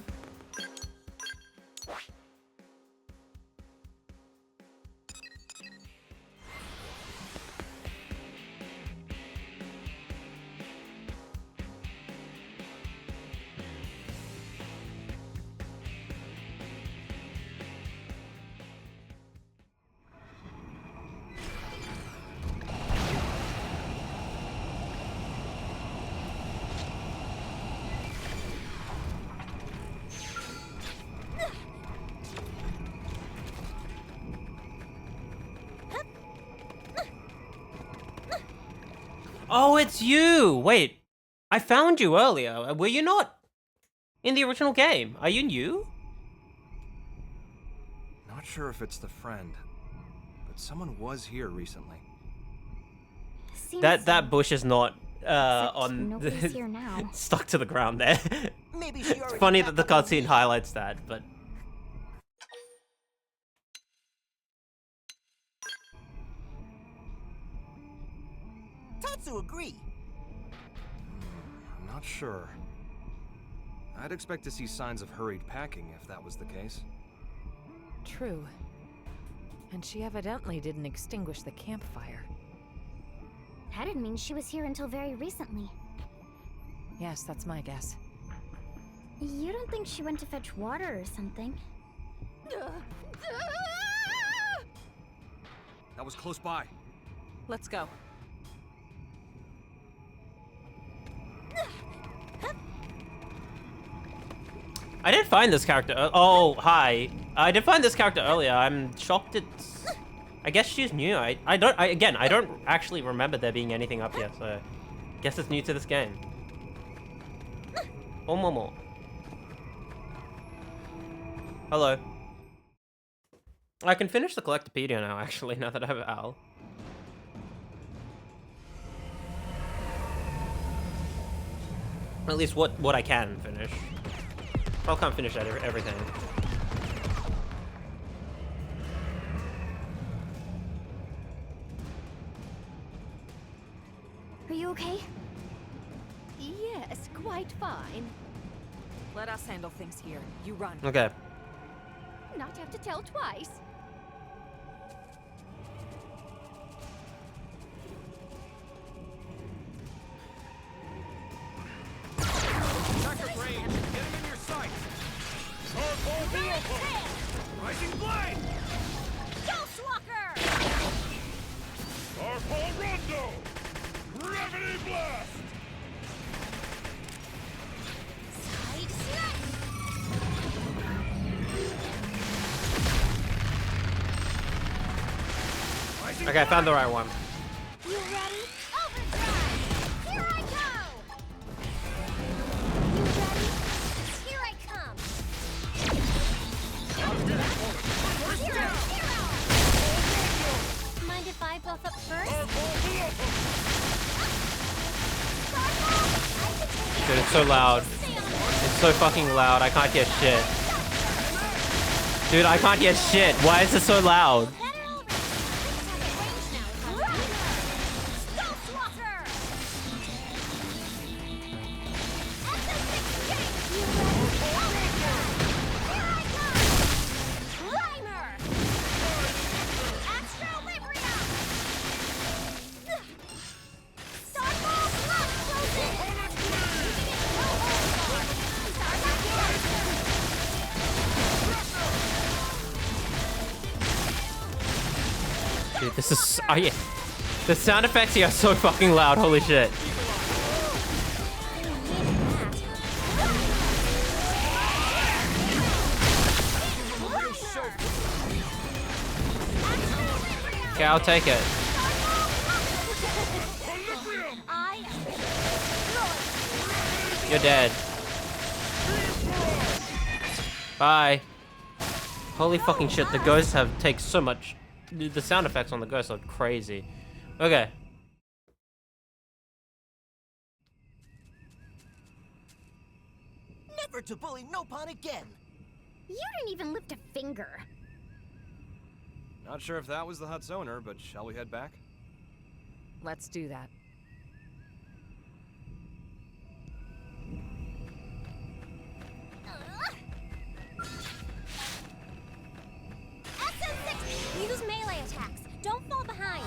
Oh, it's you! Wait, I found you earlier. Were you not in the original game? Are you new? Not sure if it's the friend, but someone was here recently. That bush is not on nobody's here now. stuck to the ground there. Maybe she It's already funny got that the the cutscene highlights that, but Tatsu agree. I'm not sure. I'd expect to see signs of hurried packing if that was the case. True. And she evidently didn't extinguish the campfire. That'd mean she was here until very recently. Yes, that's my guess. You don't think she went to fetch water or something? That was close by. Let's go. I did find this character. Oh, hi. I did find this character earlier. I'm shocked it's... I guess she's new. I don't actually remember there being anything up here, so... Guess it's new to this game. Oh, Momo. Hello. I can finish the Collectopedia now, actually, now that I have Al. At least what I can finish. I can't finish everything. Are you okay? Yes, quite fine. Let us handle things here. You run. Okay. Not have to tell twice. Tracker brain, get him in your sights. Rising blade. Ghostwalker! Starfall Rondo! Gravity Blast! Side slap! Okay, I found the right one. You ready? Overdrive! Here I go! You ready? Here I come! Hero! Mind if I buff up first? Dude, it's so loud. It's so fucking loud. I can't get shit. Dude, I can't get shit. Why is it so loud? Dude, this is... Oh, yeah. The sound effects here are so fucking loud. Holy shit. Okay, I'll take it. You're dead. Bye. Holy fucking shit, the ghosts take so much... The sound effects on the ghosts are crazy. Okay. Never to bully Nopon again. You didn't even lift a finger. Not sure if that was the hut's owner, but shall we head back? Let's do that. Use melee attacks. Don't fall behind.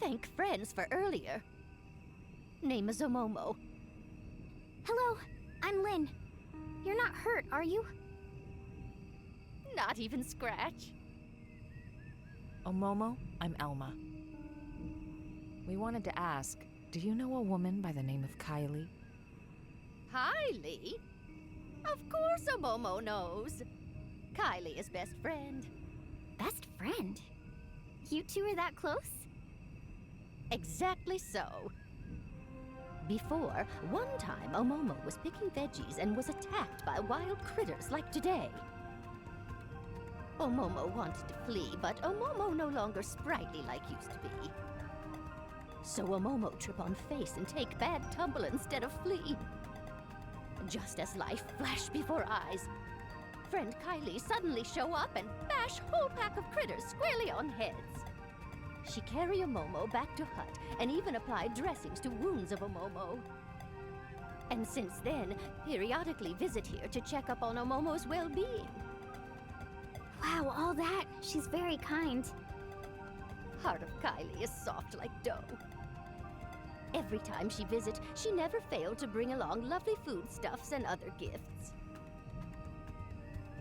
Thank friends for earlier. Name is Omomo. Hello, I'm Lynn. You're not hurt, are you? Not even scratch. Omomo, I'm Elma. We wanted to ask, do you know a woman by the name of Kylie? Kylie? Of course Omomo knows. Kylie is best friend. Best friend? You two are that close? Exactly so. Before, one time Omomo was picking veggies and was attacked by wild critters like today. Omomo wanted to flee, but Omomo no longer sprightly like used to be. So Omomo trip on face and take bad tumble instead of flee. Just as life flashed before eyes, friend Kylie suddenly show up and bash whole pack of critters squarely on heads. She carry Omomo back to hut and even apply dressings to wounds of Omomo. And since then, periodically visit here to check up on Omomo's well-being. Wow, all that. She's very kind. heart of Kylie is soft like dough. Every time she visits, she never failed to bring along lovely foodstuffs and other gifts.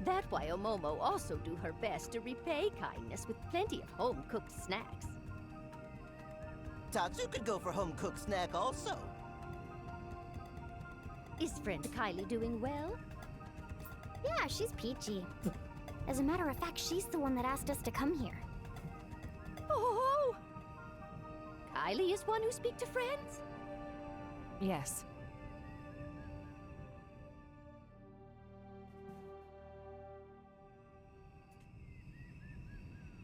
That's why Omomo also do her best to repay kindness with plenty of home-cooked snacks. Tatsu could go for home-cooked snack also. Is friend Kylie doing well? Yeah, she's peachy. As a matter of fact, she's the one that asked us to come here. Oh! Kylie is one who speak to friends? Yes.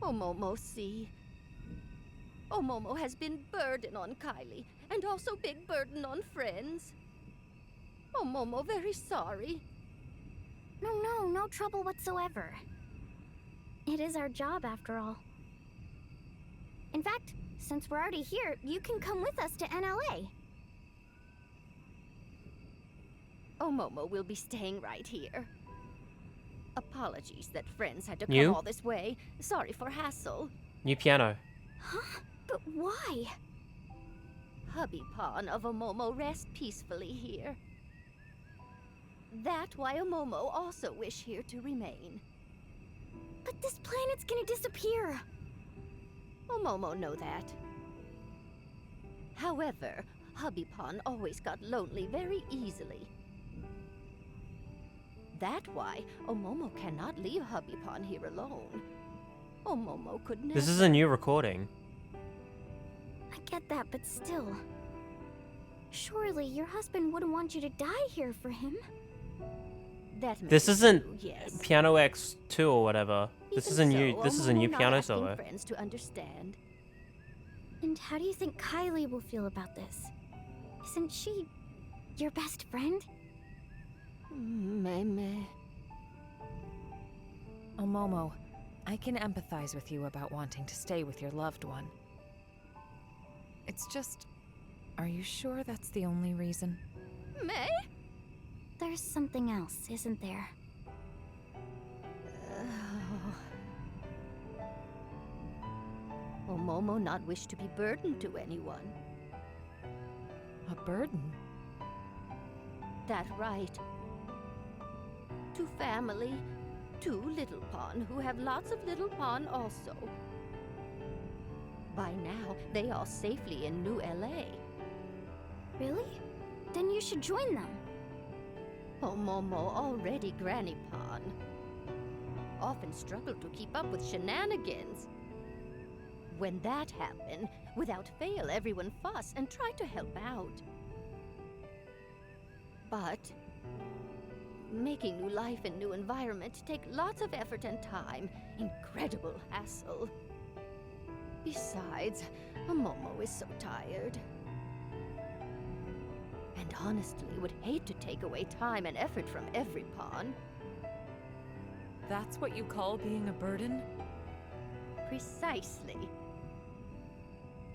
Omomo, see. Omomo has been burden on Kylie, and also big burden on friends. Omomo very sorry. No trouble whatsoever. It is our job, after all. In fact, since we're already here, you can come with us to NLA. Omomo will be staying right here. Apologies that friends had to You? come all this way. Sorry for hassle. New piano. Huh? But why? Hubby Pawn of Omomo rest peacefully here. That why Omomo also wish here to remain. But this planet's gonna disappear. Omomo know that. However, Hubby Pawn always got lonely very easily. That why Omomo cannot leave Hubby Pawn here alone. Omomo could never. This is a new recording. I get that, but still. Surely your husband wouldn't want you to die here for him. That may This be isn't true, yes. Piano X2 or whatever. This is a new. So, This is a new Omomo not piano asking solo. friends to understand. And how do you think Kylie will feel about this? Isn't she your best friend? Meme. Omomo, I can empathize with you about wanting to stay with your loved one. It's just, are you sure that's the only reason? May? There's something else, isn't there? Omomo not wish to be burdened to anyone. A burden? That right. To family, to Little Pawn, who have lots of Little Pawn also. By now, they are safely in New LA. Really? Then you should join them. Omomo already Granny Pawn. Often struggle to keep up with shenanigans. When that happened, without fail everyone fuss and try to help out. But making new life and new environment take lots of effort and time. Incredible hassle. Besides, Omomo is so tired. And honestly, would hate to take away time and effort from every pawn. That's what you call being a burden? Precisely.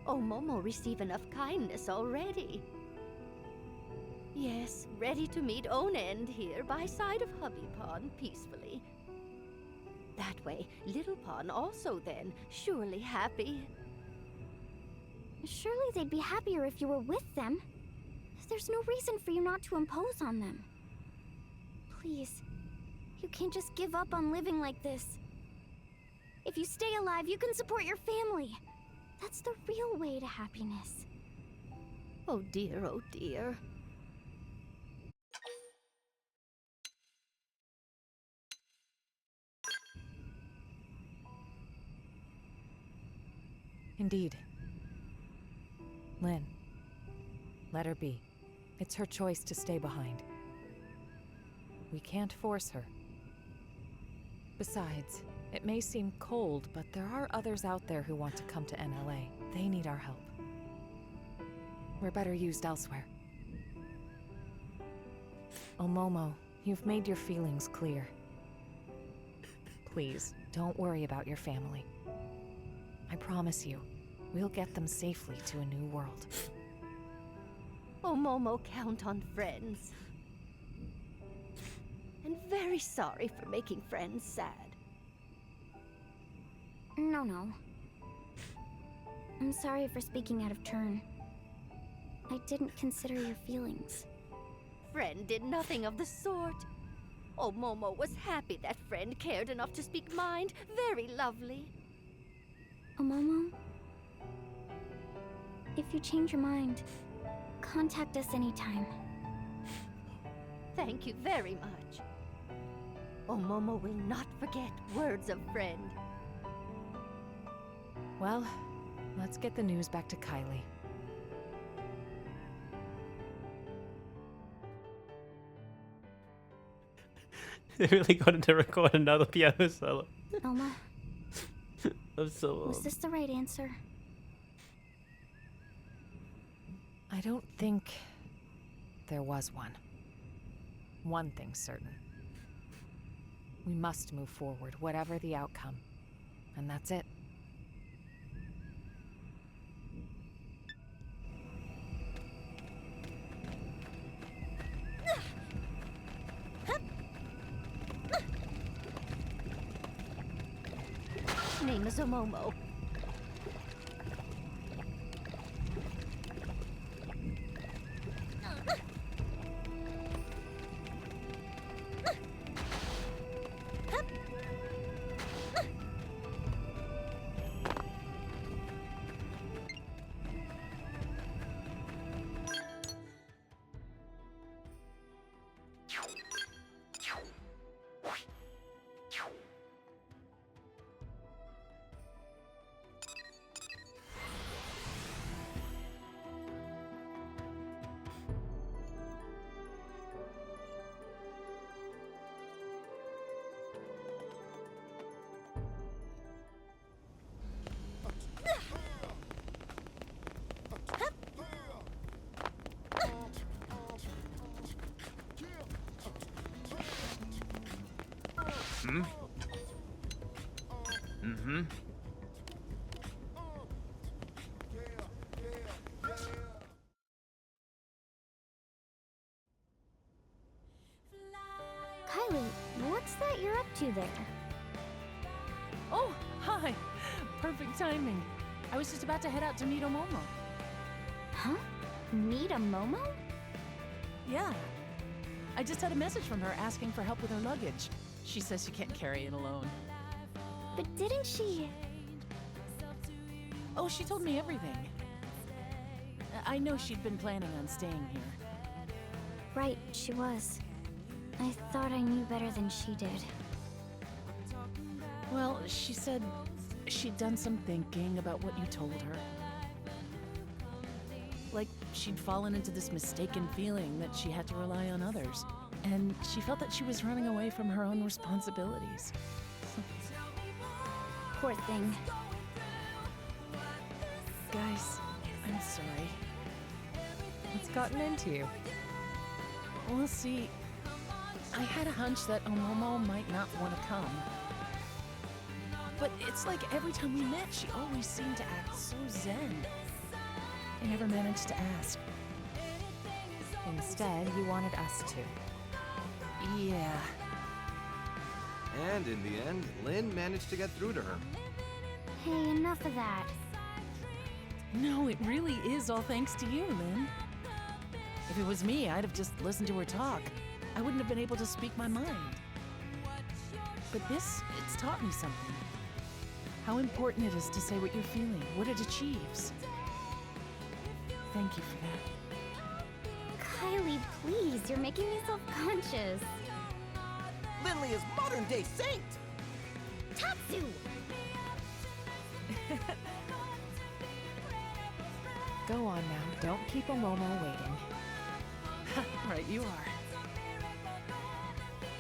Omomo receive enough kindness already. Yes, ready to meet own end here by side of Hubby Pawn peacefully. That way, Little Pawn also then, surely happy. Surely they'd be happier if you were with them. There's no reason for you not to impose on them. Please, you can't just give up on living like this. If you stay alive, you can support your family. That's the real way to happiness. Oh dear, oh dear. Indeed. Lynn, let her be. It's her choice to stay behind. We can't force her. Besides, it may seem cold, but there are others out there who want to come to NLA. They need our help. We're better used elsewhere. Omomo, you've made your feelings clear. Please, don't worry about your family. I promise you, we'll get them safely to a new world. Omomo count on friends. And very sorry for making friends sad. No. I'm sorry for speaking out of turn. I didn't consider your feelings. Friend did nothing of the sort. Oh, Momo was happy that friend cared enough to speak mind. Very lovely. Momo, if you change your mind, contact us anytime. Thank you very much. Oh, Momo will not forget words of friend. Well, let's get the news back to Kylie. They really got him to record another piano solo. Elma, I'm so was this the right answer? I don't think there was one. One thing's certain. We must move forward, whatever the outcome. And that's it. Name is Omomo. Hmm? Mm-hmm. Kylie, what's that you're up to there? Oh, hi. Perfect timing. I was just about to head out to meet Omomo. Huh? Meet a Momo? Yeah. I just had a message from her asking for help with her luggage. She says she can't carry it alone. But didn't she... Oh, she told me everything. I know she'd been planning on staying here. Right, she was. I thought I knew better than she did. Well, she said she'd done some thinking about what you told her. Like, she'd fallen into this mistaken feeling that she had to rely on others. And she felt that she was running away from her own responsibilities. Poor thing. Guys, I'm sorry. What's gotten into you? We'll see. I had a hunch that Omomo might not want to come. But it's like every time we met, she always seemed to act so zen. I never managed to ask. Instead, you wanted us to. Yeah. And in the end, Lynn managed to get through to her. Hey, enough of that. No, it really is all thanks to you, Lynn. If it was me, I'd have just listened to her talk. I wouldn't have been able to speak my mind. But this, it's taught me something. How important it is to say what you're feeling, what it achieves. Thank you for that. Kylie, please, you're making me self-conscious. Lindley is modern-day saint! Tatsu! Go on now, don't keep Omomo waiting. Right, you are.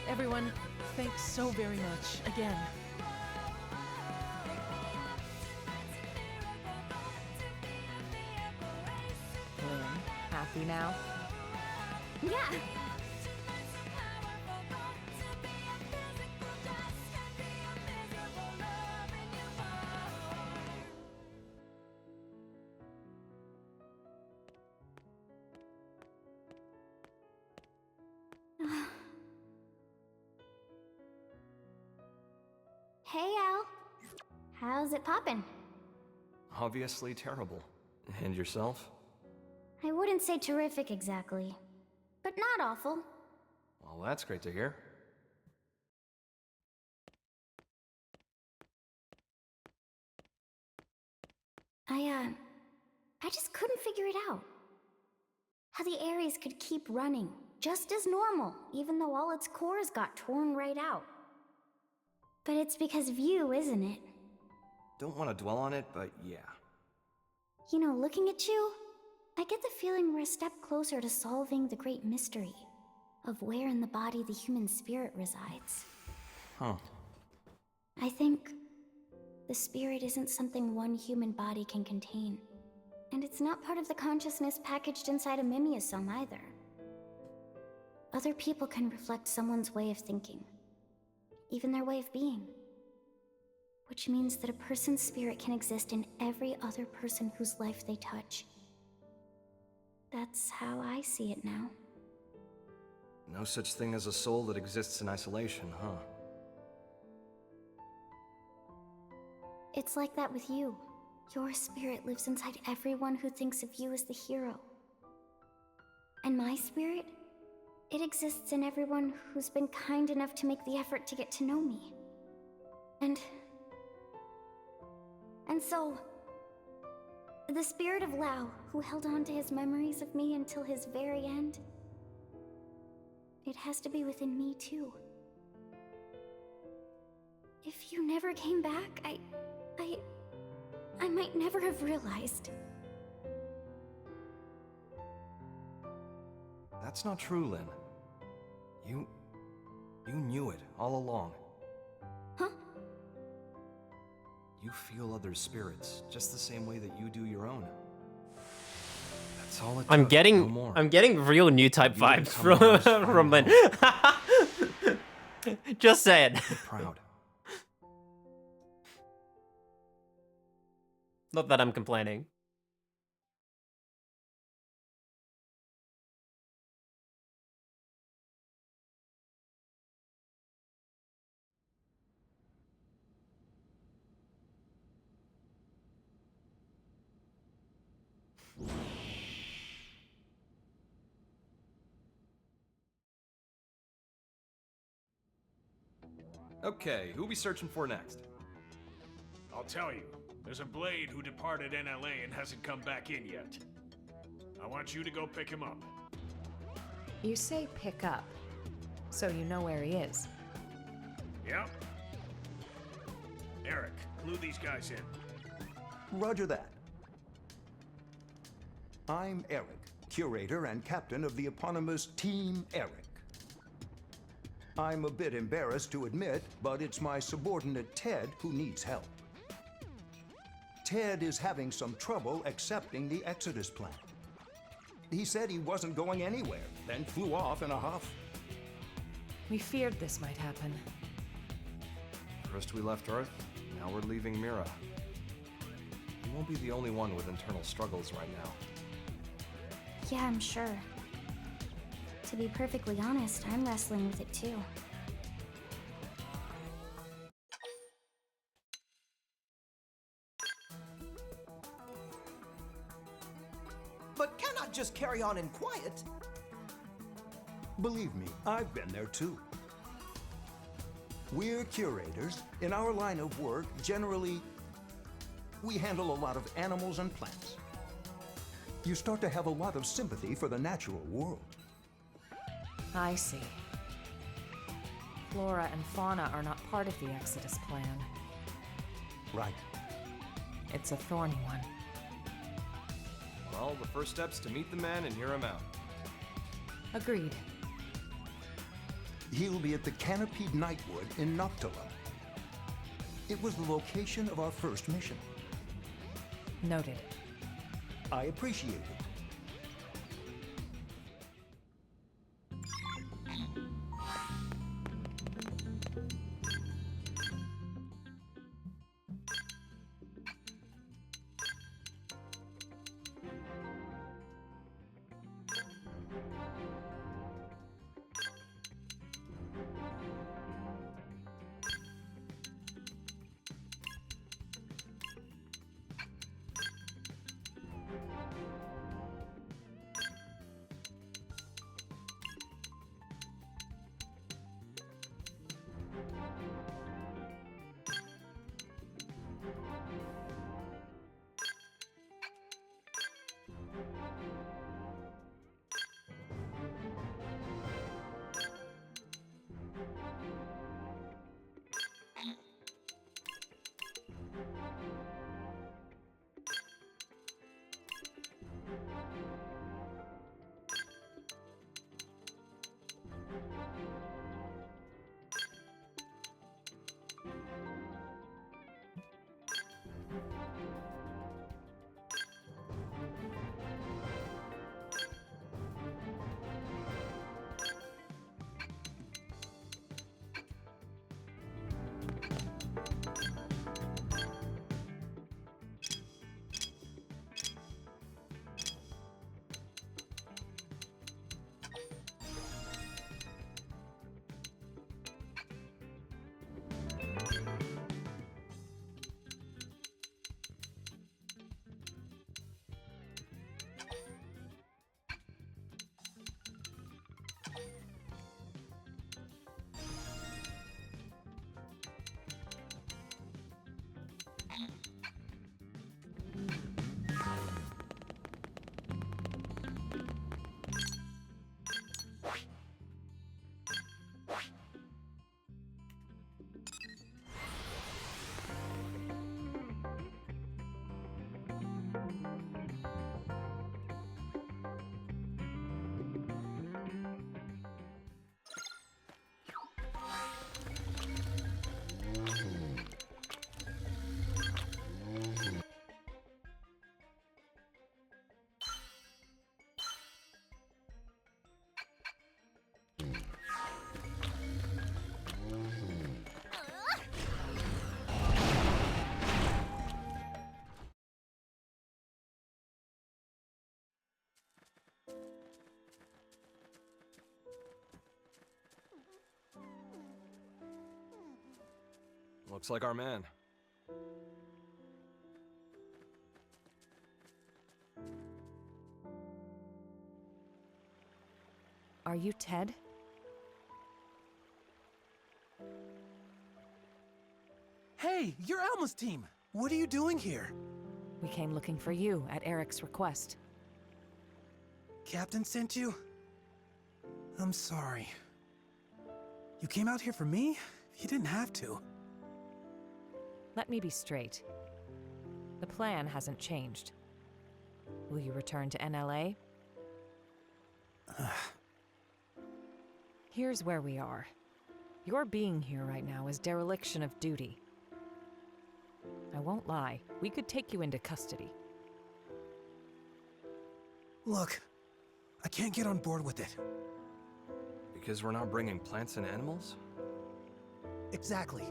Everyone, thanks so very much, again. Lynn, happy now? Yeah! Hey, Al. How's it poppin'? Obviously terrible. And yourself? I wouldn't say terrific exactly, but not awful. Well, that's great to hear. I just couldn't figure it out. How the Ares could keep running, just as normal, even though all its cores got torn right out. But it's because of you, isn't it? Don't want to dwell on it, but yeah. You know, looking at you, I get the feeling we're a step closer to solving the great mystery of where in the body the human spirit resides. Huh. I think the spirit isn't something one human body can contain. And it's not part of the consciousness packaged inside a mimeosome either. Other people can reflect someone's way of thinking, even their way of being. Which means that a person's spirit can exist in every other person whose life they touch. That's how I see it now. No such thing as a soul that exists in isolation, huh? It's like that with you. Your spirit lives inside everyone who thinks of you as the hero. And my spirit? It exists in everyone who's been kind enough to make the effort to get to know me. And so, the spirit of Lao, who held on to his memories of me until his very end, it has to be within me too. If you never came back, I might never have realized. That's not true, Lynn. You knew it all along. Huh? You feel other spirits, just the same way that you do your own. That's all it took, I'm no getting more. real new type You vibes become honest, from Lynn. Just saying. Proud. Not that I'm complaining. Okay, who we searching for next? I'll tell you. There's a Blade who departed NLA and hasn't come back in yet. I want you to go pick him up. You say pick up, so you know where he is. Yep. Eric, clue these guys in. Roger that. I'm Eric, curator and captain of the eponymous Team Eric. I'm a bit embarrassed to admit, but it's my subordinate Ted who needs help. Ted is having some trouble accepting the Exodus plan. He said he wasn't going anywhere, then flew off in a huff. We feared this might happen. First we left Earth, now we're leaving Mira. You won't be the only one with internal struggles right now. Yeah, I'm sure. To be perfectly honest, I'm wrestling with it too. But cannot just carry on in quiet. Believe me, I've been there too. We're curators. In our line of work, generally, we handle a lot of animals and plants. You start to have a lot of sympathy for the natural world. I see. Flora and fauna are not part of the Exodus plan. Right. It's a thorny one. Well, the first step's to meet the man and hear him out. Agreed. He'll be at the Canopied Nightwood in Noctula. It was the location of our first mission. Noted. I appreciate it. Looks like our man. Are you Ted? Hey, you're Alma's team. What are you doing here? We came looking for you at Eric's request. Captain sent you? I'm sorry. You came out here for me? You didn't have to. Let me be straight. The plan hasn't changed. Will you return to NLA? Here's where we are. Your being here right now is dereliction of duty. I won't lie, we could take you into custody. Look, I can't get on board with it. Because we're not bringing plants and animals? Exactly.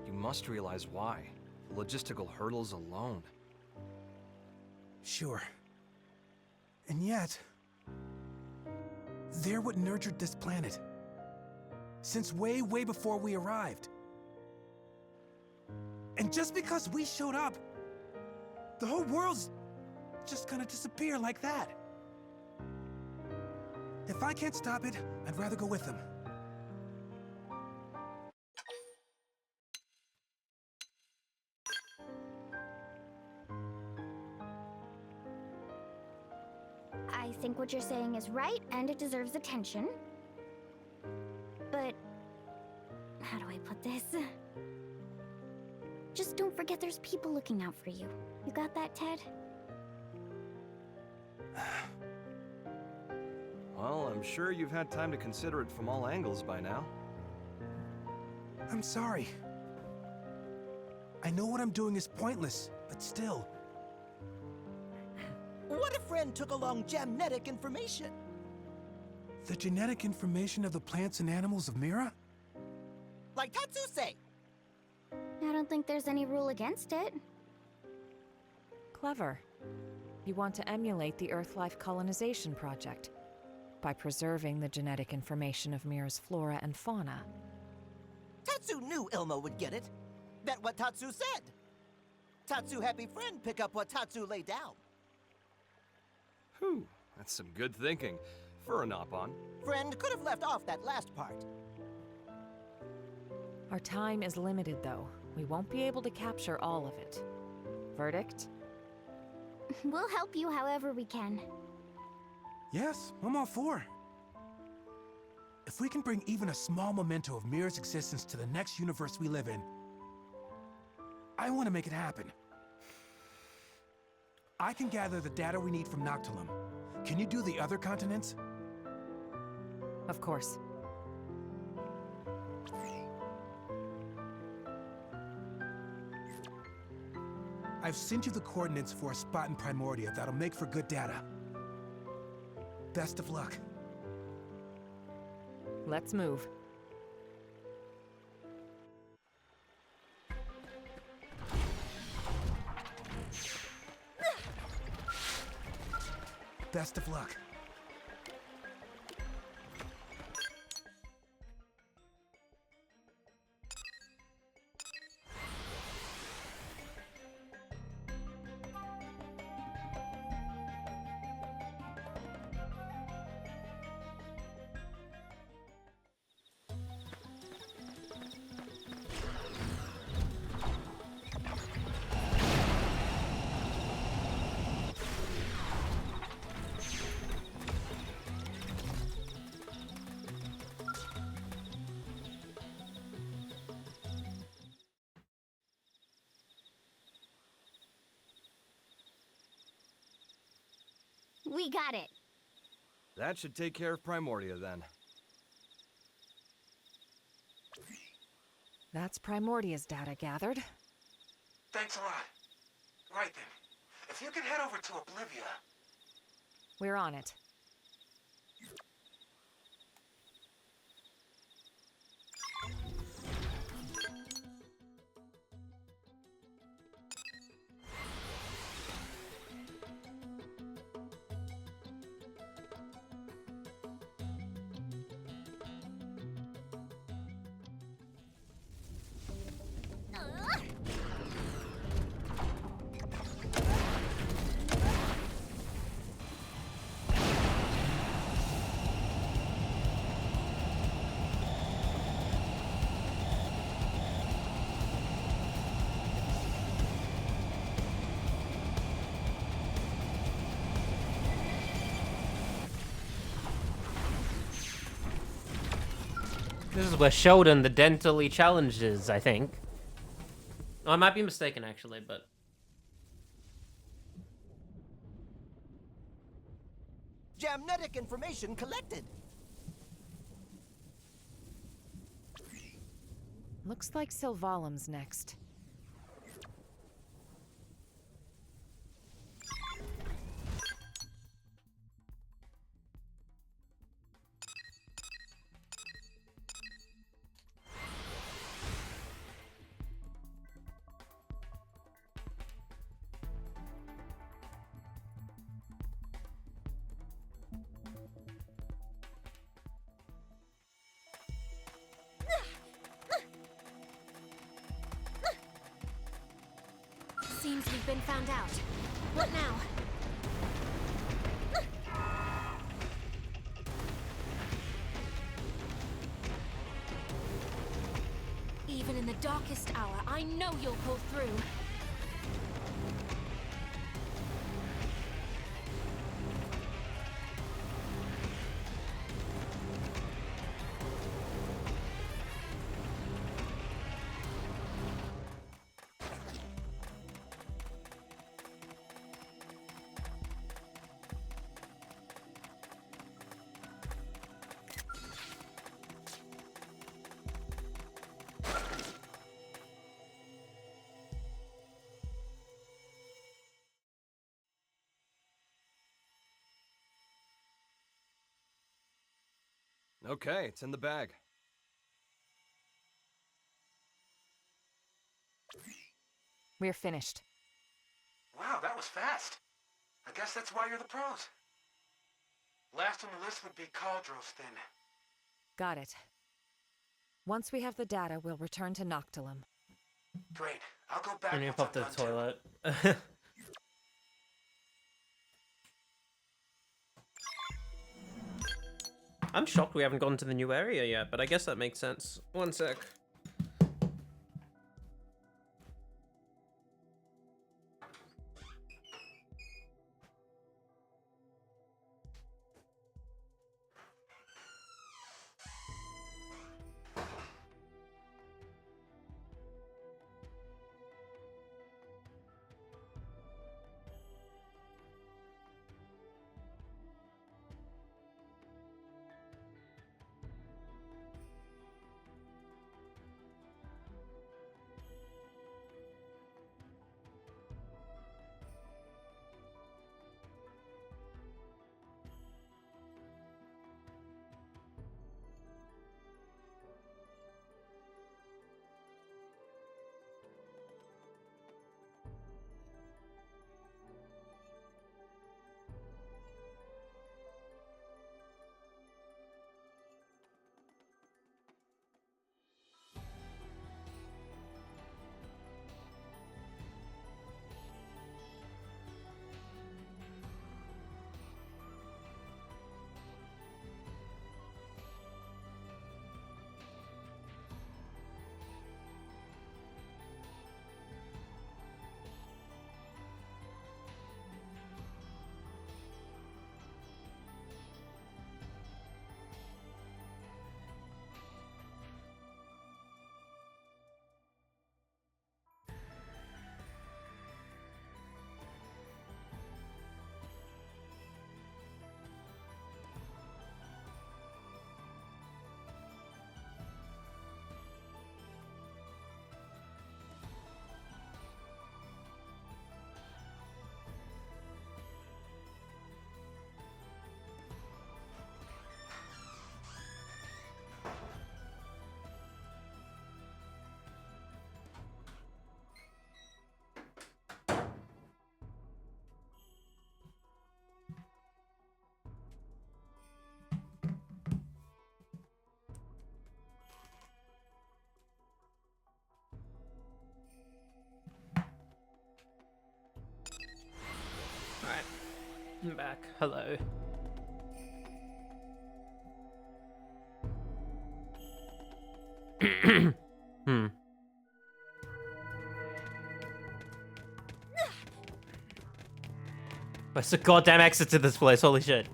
You must realize why. The logistical hurdles alone. Sure. And yet, they're what nurtured this planet. Since way, way before we arrived. And just because we showed up, the whole world's just gonna disappear like that. If I can't stop it, I'd rather go with them. I think what you're saying is right, and it deserves attention. But how do I put this? Just don't forget there's people looking out for you. You got that, Ted? Well, I'm sure you've had time to consider it from all angles by now. I'm sorry. I know what I'm doing is pointless, but still. What if friend took along genetic information? The genetic information of the plants and animals of Mira? Like Tatsu say. I don't think there's any rule against it. Clever. You want to emulate the Earth-life colonization project by preserving the genetic information of Mira's flora and fauna. Tatsu knew Ilmo would get it. Bet what Tatsu said. Tatsu happy friend pick up what Tatsu laid down. Whew, that's some good thinking for a Nopon. Friend could have left off that last part. Our time is limited, though. We won't be able to capture all of it. Verdict? We'll help you however we can. Yes, I'm all for. If we can bring even a small memento of Mira's existence to the next universe we live in, I want to make it happen. I can gather the data we need from Noctilum. Can you do the other continents? Of course. I've sent you the coordinates for a spot in Primordia that'll make for good data. Best of luck. Let's move. Best of luck. We got it. That should take care of Primordia then. That's Primordia's data gathered. Thanks a lot. Right then. If you could head over to Oblivia. We're on it. This is where Sheldon, the dentally challenged, is, I think. Oh, I might be mistaken, actually, but... Jamnetic information collected. Looks like Sylvalim's next. Seems we've been found out. What now? Even in the darkest hour, I know you'll pull through. Okay, it's in the bag. We're finished. Wow, that was fast. I guess that's why you're the pros. Last on the list would be Cauldros, then. Got it. Once we have the data, we'll return to Noctilum. Great. I'll go back. I need to pop to the toilet. I'm shocked we haven't gone to the new area yet, but I guess that makes sense. One sec. Alright. I'm back. Hello. That's a goddamn exit to this place, holy shit.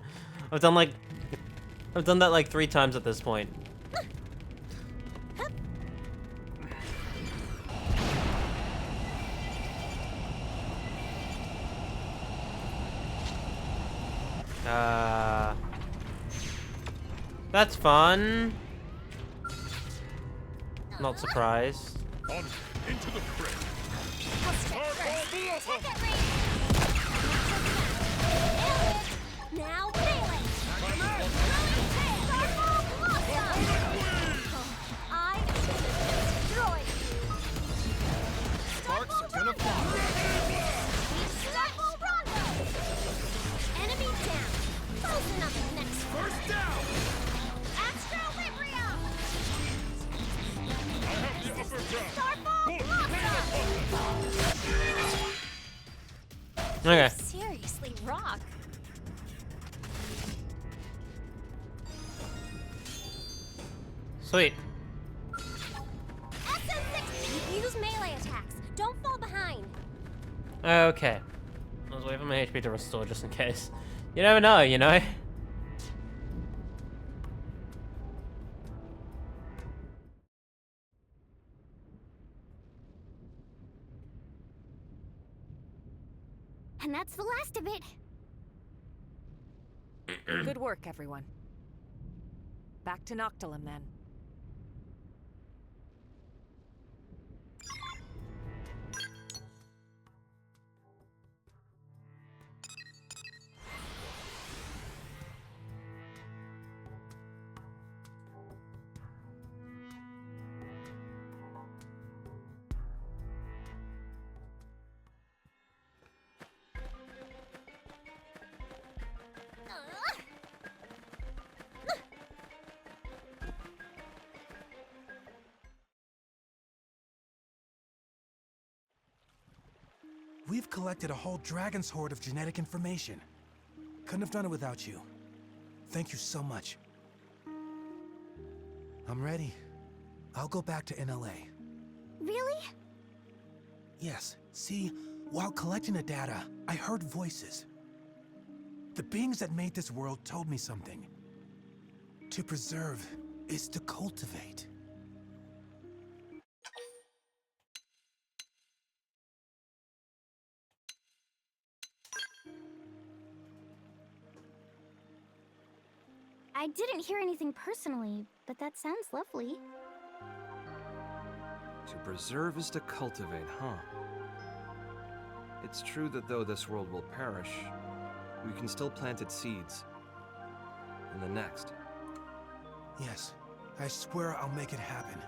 I've done that like 3 times at this point. That's fun. Not surprised. On into the fray. Now melee! I destroy you! Sparks are gonna fly. Starfall Rondo! Enemy down! Frozen up next. First down! Astro Librium! I have the upper ground. Starfall Blossom! Okay. Seriously, rock! Sweet. SM6! Use melee attacks. Don't fall behind. Okay. I was waiting for my HP to restore just in case. You never know, you know? And that's the last of it. Good work, everyone. Back to Noctilum, then. We've collected a whole dragon's hoard of genetic information. Couldn't have done it without you. Thank you so much. I'm ready. I'll go back to NLA. Really? Yes. See, while collecting the data, I heard voices. The beings that made this world told me something. To preserve is to cultivate. I didn't hear anything personally, but that sounds lovely. To preserve is to cultivate, huh? It's true that though this world will perish, we can still plant its seeds. In the next. Yes, I swear I'll make it happen.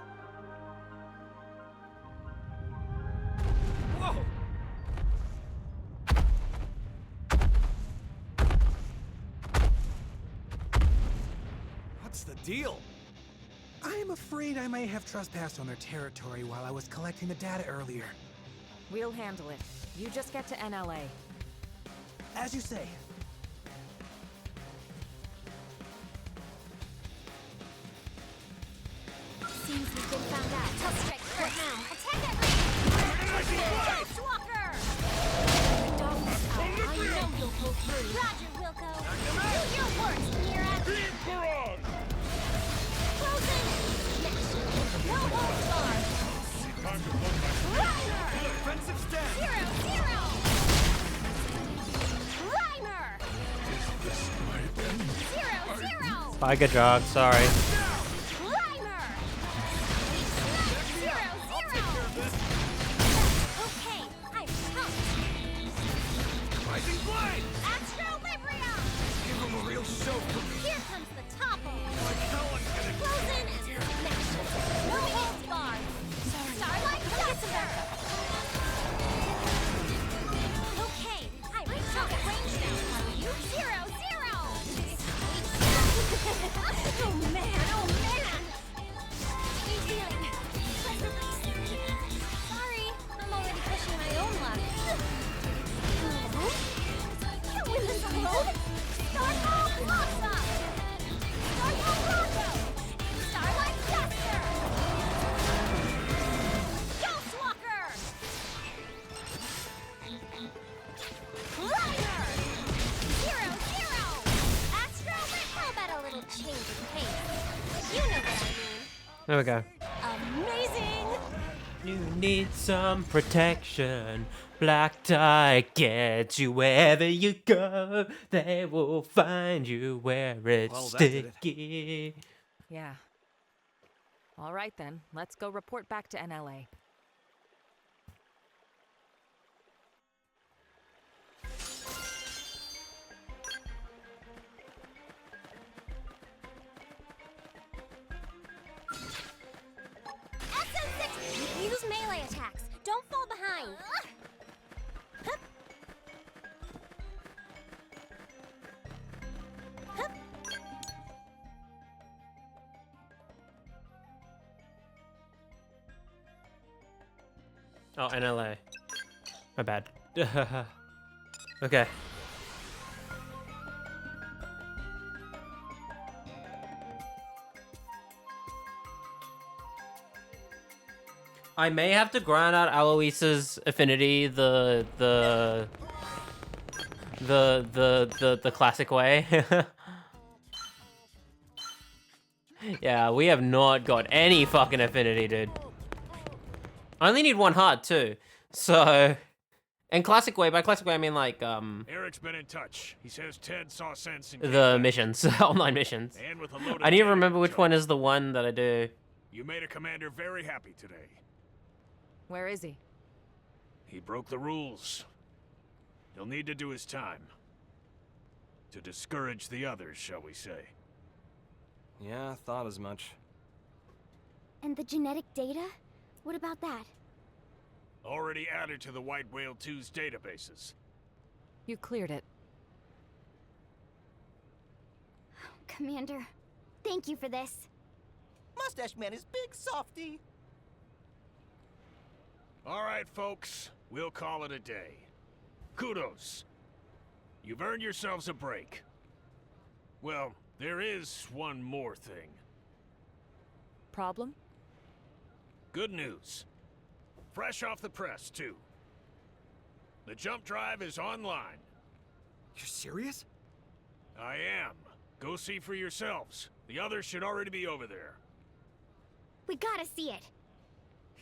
Whoa! What's the deal? I am afraid I may have trespassed on their territory while I was collecting the data earlier. We'll handle it. You just get to NLA. As you say. Seems we've been found out. Tough strike right now. Attack at Ghost Walker! I know you'll pull through. Roger, Wilco. Do your worst, Mira. Frozen! No holds barred. Defensive stand! 0-0! Reimer! 0-0! Bye, good jog, sorry. Reimer! 0-0! Okay, I'm pumped. Rising blade! Astro Librium! Give him a real show. Here comes the topple. Like hell I'm gonna Frozen is next. No holds barred. Starlight Duster! Okay, I'm top range now. Are you? 0-0! Oh man, oh man! Keep feeling. Sorry, I'm already pushing my own luck. Can't win this alone! Starfall Blossom! Starfall Rondo! Starlight Duster! Ghostwalker! Rider! 0-0! Astro Rip! How about a little change of pace? You know what I mean. There we go. Amazing! You need some protection. Black tie gets you wherever you go. They will find you where it's Well, that did it. sticky. Yeah. All right then, let's go report back to NLA. SM6, use melee attacks. Don't fall behind. Hup. Hup. Oh, NLA. My bad. Okay. I may have to grind out Aloysius' affinity the classic way. Yeah, we have not got any fucking affinity, dude. I only need 1 heart too. So, and classic way, by classic way I mean like Eric's been in touch. He says Ted saw sense in the missions, online missions. And with a load of I need to data remember to which talk. one is the one that I do. You made a commander very happy today. Where is he? He broke the rules. He'll need to do his time. To discourage the others, shall we say. Yeah, thought as much. And the genetic data? What about that? Already added to the White Whale 2's databases. You cleared it. Commander, thank you for this. Mustache Man is big, softy. All right, folks. We'll call it a day. Kudos. You've earned yourselves a break. Well, there is one more thing. Problem? Good news. Fresh off the press, too. The jump drive is online. You're serious? I am. Go see for yourselves. The others should already be over there. We gotta see it.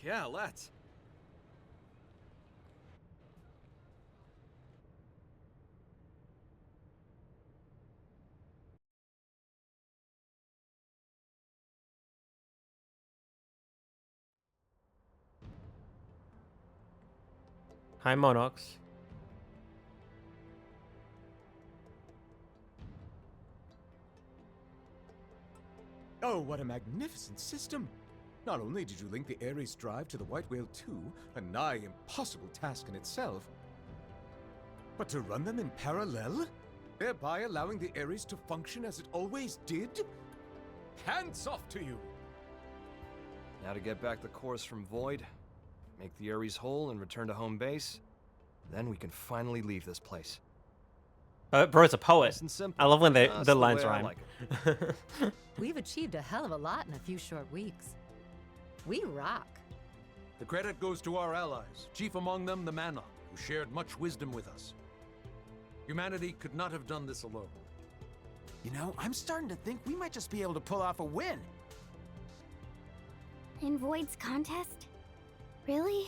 Yeah, let's. Hi, Monox. Oh, what a magnificent system! Not only did you link the Ares drive to the White Whale 2, a nigh impossible task in itself, but to run them in parallel, thereby allowing the Ares to function as it always did? Hands off to you! Now to get back the course from Void, make the Ares whole and return to home base, then we can finally leave this place. Bro, it's a poet. Nice and simple. I love when That's the the lines way I rhyme. like We've achieved a hell of a lot in a few short weeks. We rock. The credit goes to our allies, chief among them the Manon, who shared much wisdom with us. Humanity could not have done this alone. You know, I'm starting to think we might just be able to pull off a win. In Void's contest? Really?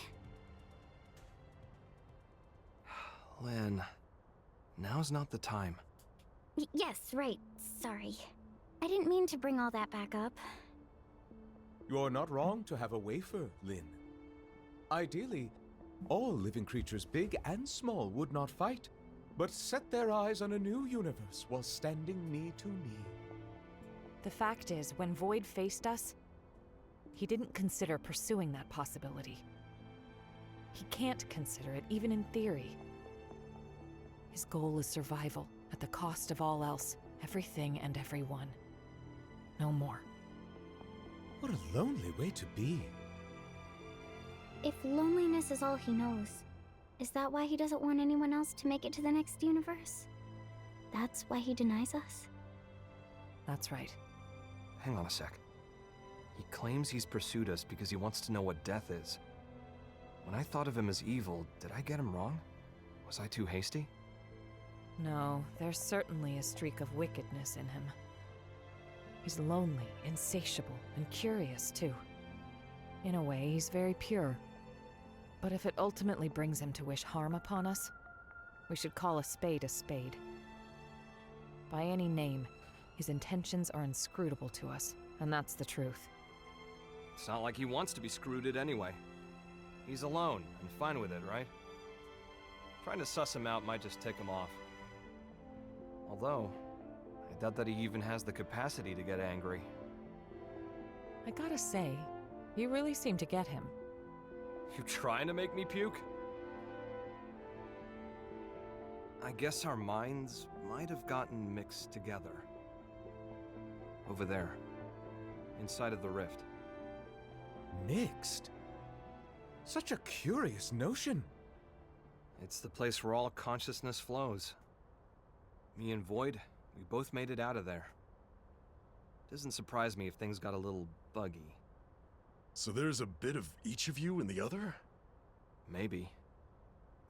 Lynn, now's not the time. Yes, right. Sorry. I didn't mean to bring all that back up. You're not wrong to have a wafer, Lynn. Ideally, all living creatures, big and small, would not fight, but set their eyes on a new universe while standing knee to knee. The fact is, when Void faced us, he didn't consider pursuing that possibility. He can't consider it, even in theory. His goal is survival, at the cost of all else, everything and everyone. No more. What a lonely way to be. If loneliness is all he knows, is that why he doesn't want anyone else to make it to the next universe? That's why he denies us? That's right. Hang on a sec. He claims he's pursued us because he wants to know what death is. When I thought of him as evil, did I get him wrong? Was I too hasty? No, there's certainly a streak of wickedness in him. He's lonely, insatiable, and curious, too. In a way, he's very pure. But if it ultimately brings him to wish harm upon us, we should call a spade a spade. By any name, his intentions are inscrutable to us, and that's the truth. It's not like he wants to be screwed anyway. He's alone and fine with it, right? Trying to suss him out might just tick him off. Although, I doubt that he even has the capacity to get angry. I gotta say, you really seem to get him. You trying to make me puke? I guess our minds might have gotten mixed together. Over there, inside of the rift. Mixed? Such a curious notion. It's the place where all consciousness flows. Me and Void, we both made it out of there. Doesn't surprise me if things got a little buggy. So there's a bit of each of you in the other? Maybe.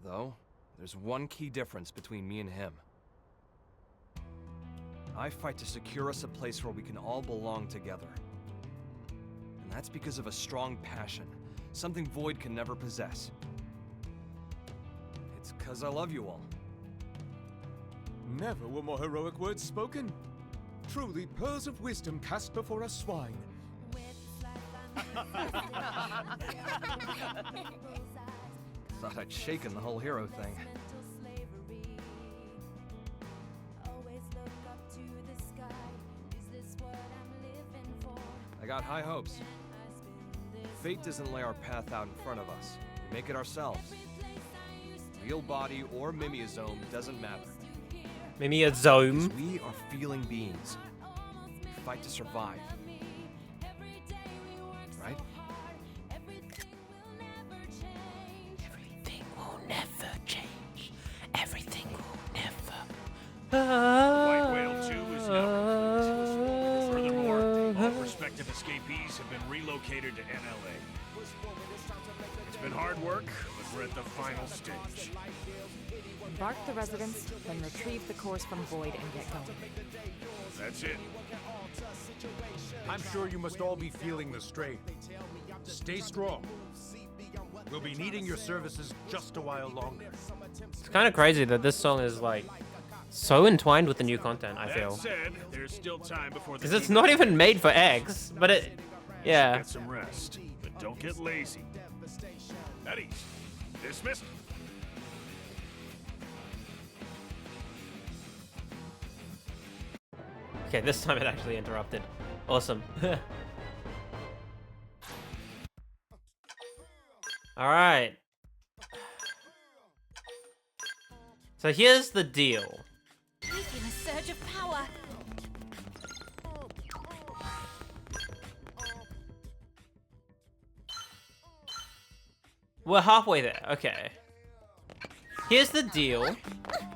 Though, there's one key difference between me and him. I fight to secure us a place where we can all belong together. And that's because of a strong passion, something Void can never possess. It's 'cause I love you all. Never were more heroic words spoken. Truly pearls of wisdom cast before a swine. Thought I'd shaken the whole hero thing. I got high hopes. Fate doesn't lay our path out in front of us. We make it ourselves. Real body or mimeosome doesn't matter. Mimeosome? We are feeling beings. We fight to survive. Right? Everything will never change. Everything will never. White Whale 2 is now complete. Furthermore, all prospective escapees have been relocated to NLA. It's been hard work, but we're at the final stage. Embark the residents, then retrieve the cores from Void and get going. That's it. I'm sure you must all be feeling the strain. Stay strong. We'll be needing your services just a while longer. It's kind of crazy that this song is like so entwined with the new content, I feel. That said, there's still time before the Because it's not even made for X, but it, yeah. Get some rest, but don't get lazy. At ease. Dismissed. Okay, this time it actually interrupted. Awesome. All right. So here's the deal. We feel a surge of power. We're halfway there. Okay. Here's the deal.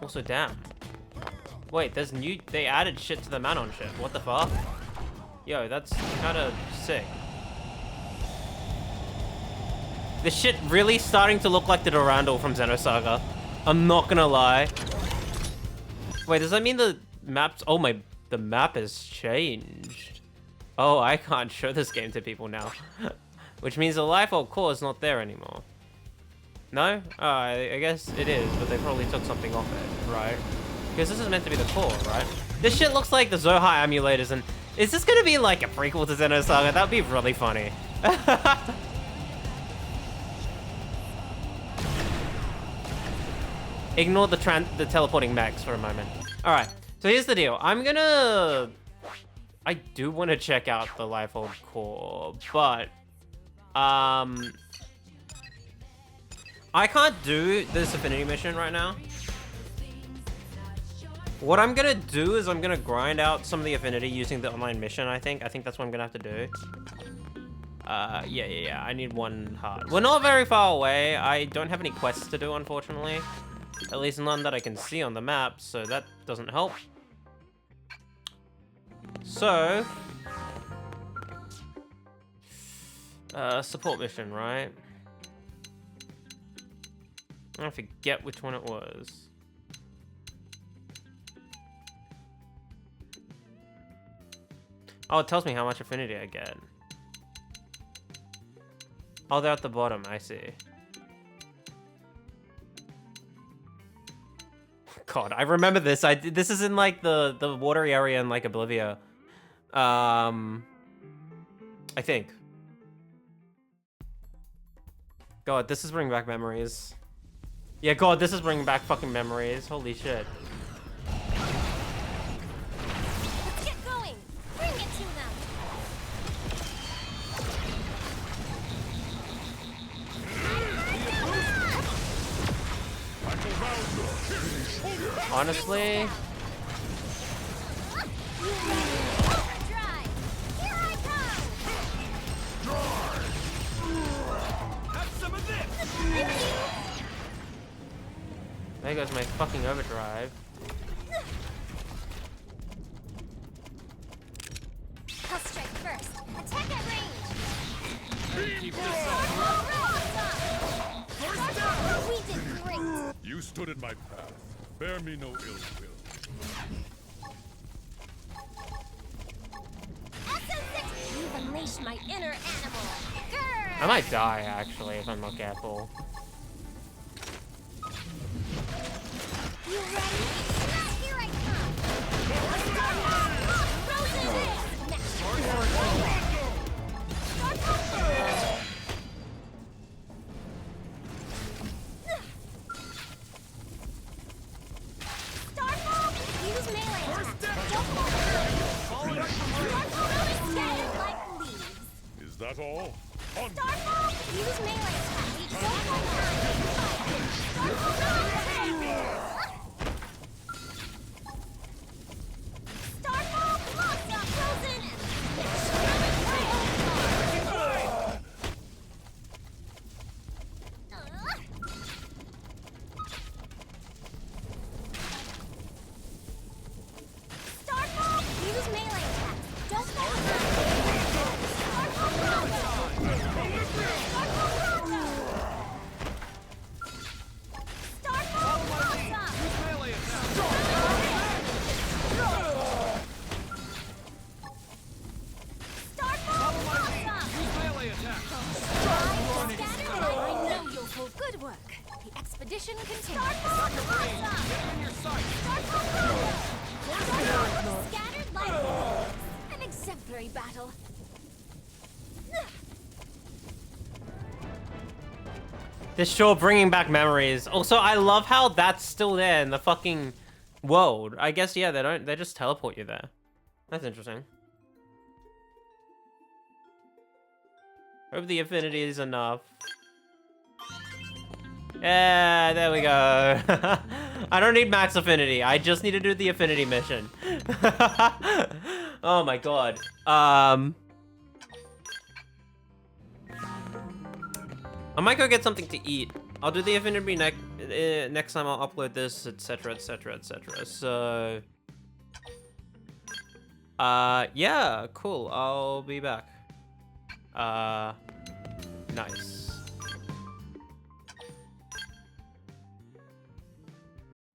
Also, damn. Wait, there's they added shit to the Manon ship. What the fuck? Yo, that's kind of sick. This shit really starting to look like the Durandal from Xenosaga. I'm not gonna lie. Wait, does that mean the maps? Oh my, the map has changed. Oh, I can't show this game to people now. Which means the Lifehold core is not there anymore. No? I guess it is, but they probably took something off it, right? Because this is meant to be the core, right? This shit looks like the Zohai emulators, and is this gonna be like a prequel to Xenosaga? That'd be really funny. Ignore the teleporting mechs for a moment. All right, so here's the deal. I do want to check out the Lifehold core, but I can't do this affinity mission right now. What I'm gonna do is I'm gonna grind out some of the affinity using the online mission, I think. I think that's what I'm gonna have to do. Yeah. I need one heart. We're not very far away. I don't have any quests to do, unfortunately. At least none that I can see on the map, so that doesn't help. So... support mission, right? I forget which one it was. Oh, it tells me how much affinity I get. Oh, they're at the bottom, I see. God, I remember this. This is in like the watery area in like Oblivia. I think. God, this is bringing back memories. Yeah, God, this is bringing back fucking memories. Holy shit. Let's get going. Bring it to them. Honestly, there goes my fucking overdrive. I'll strike first. Attack at range. We did great. You stood in my path. Bear me no ill will. SO6, you've unleashed my inner animal. Grr. I might die actually if I'm not careful. You ready? Here I come. Frozen Starfall, use melee attack. Don't fall Starfall like leaves. Is that all? On. Starfall, use melee attack. Don't fall Starfall, blocks up frozen. Starfall, use melee attack. Don't fall Starfall Starfall blocks up. I know you'll pull good work. The expedition continues. Scattered like wolves. An exemplary battle. This sure bringing back memories. Also, I love how that's still there in the fucking world. I guess, yeah, they just teleport you there. That's interesting. Hope the affinity is enough. Yeah, there we go. I don't need max affinity. I just need to do the affinity mission. Oh my god. I might go get something to eat. I'll do the affinity next time. I'll upload this, etc, etc, etc. So, yeah, cool. I'll be back. Nice.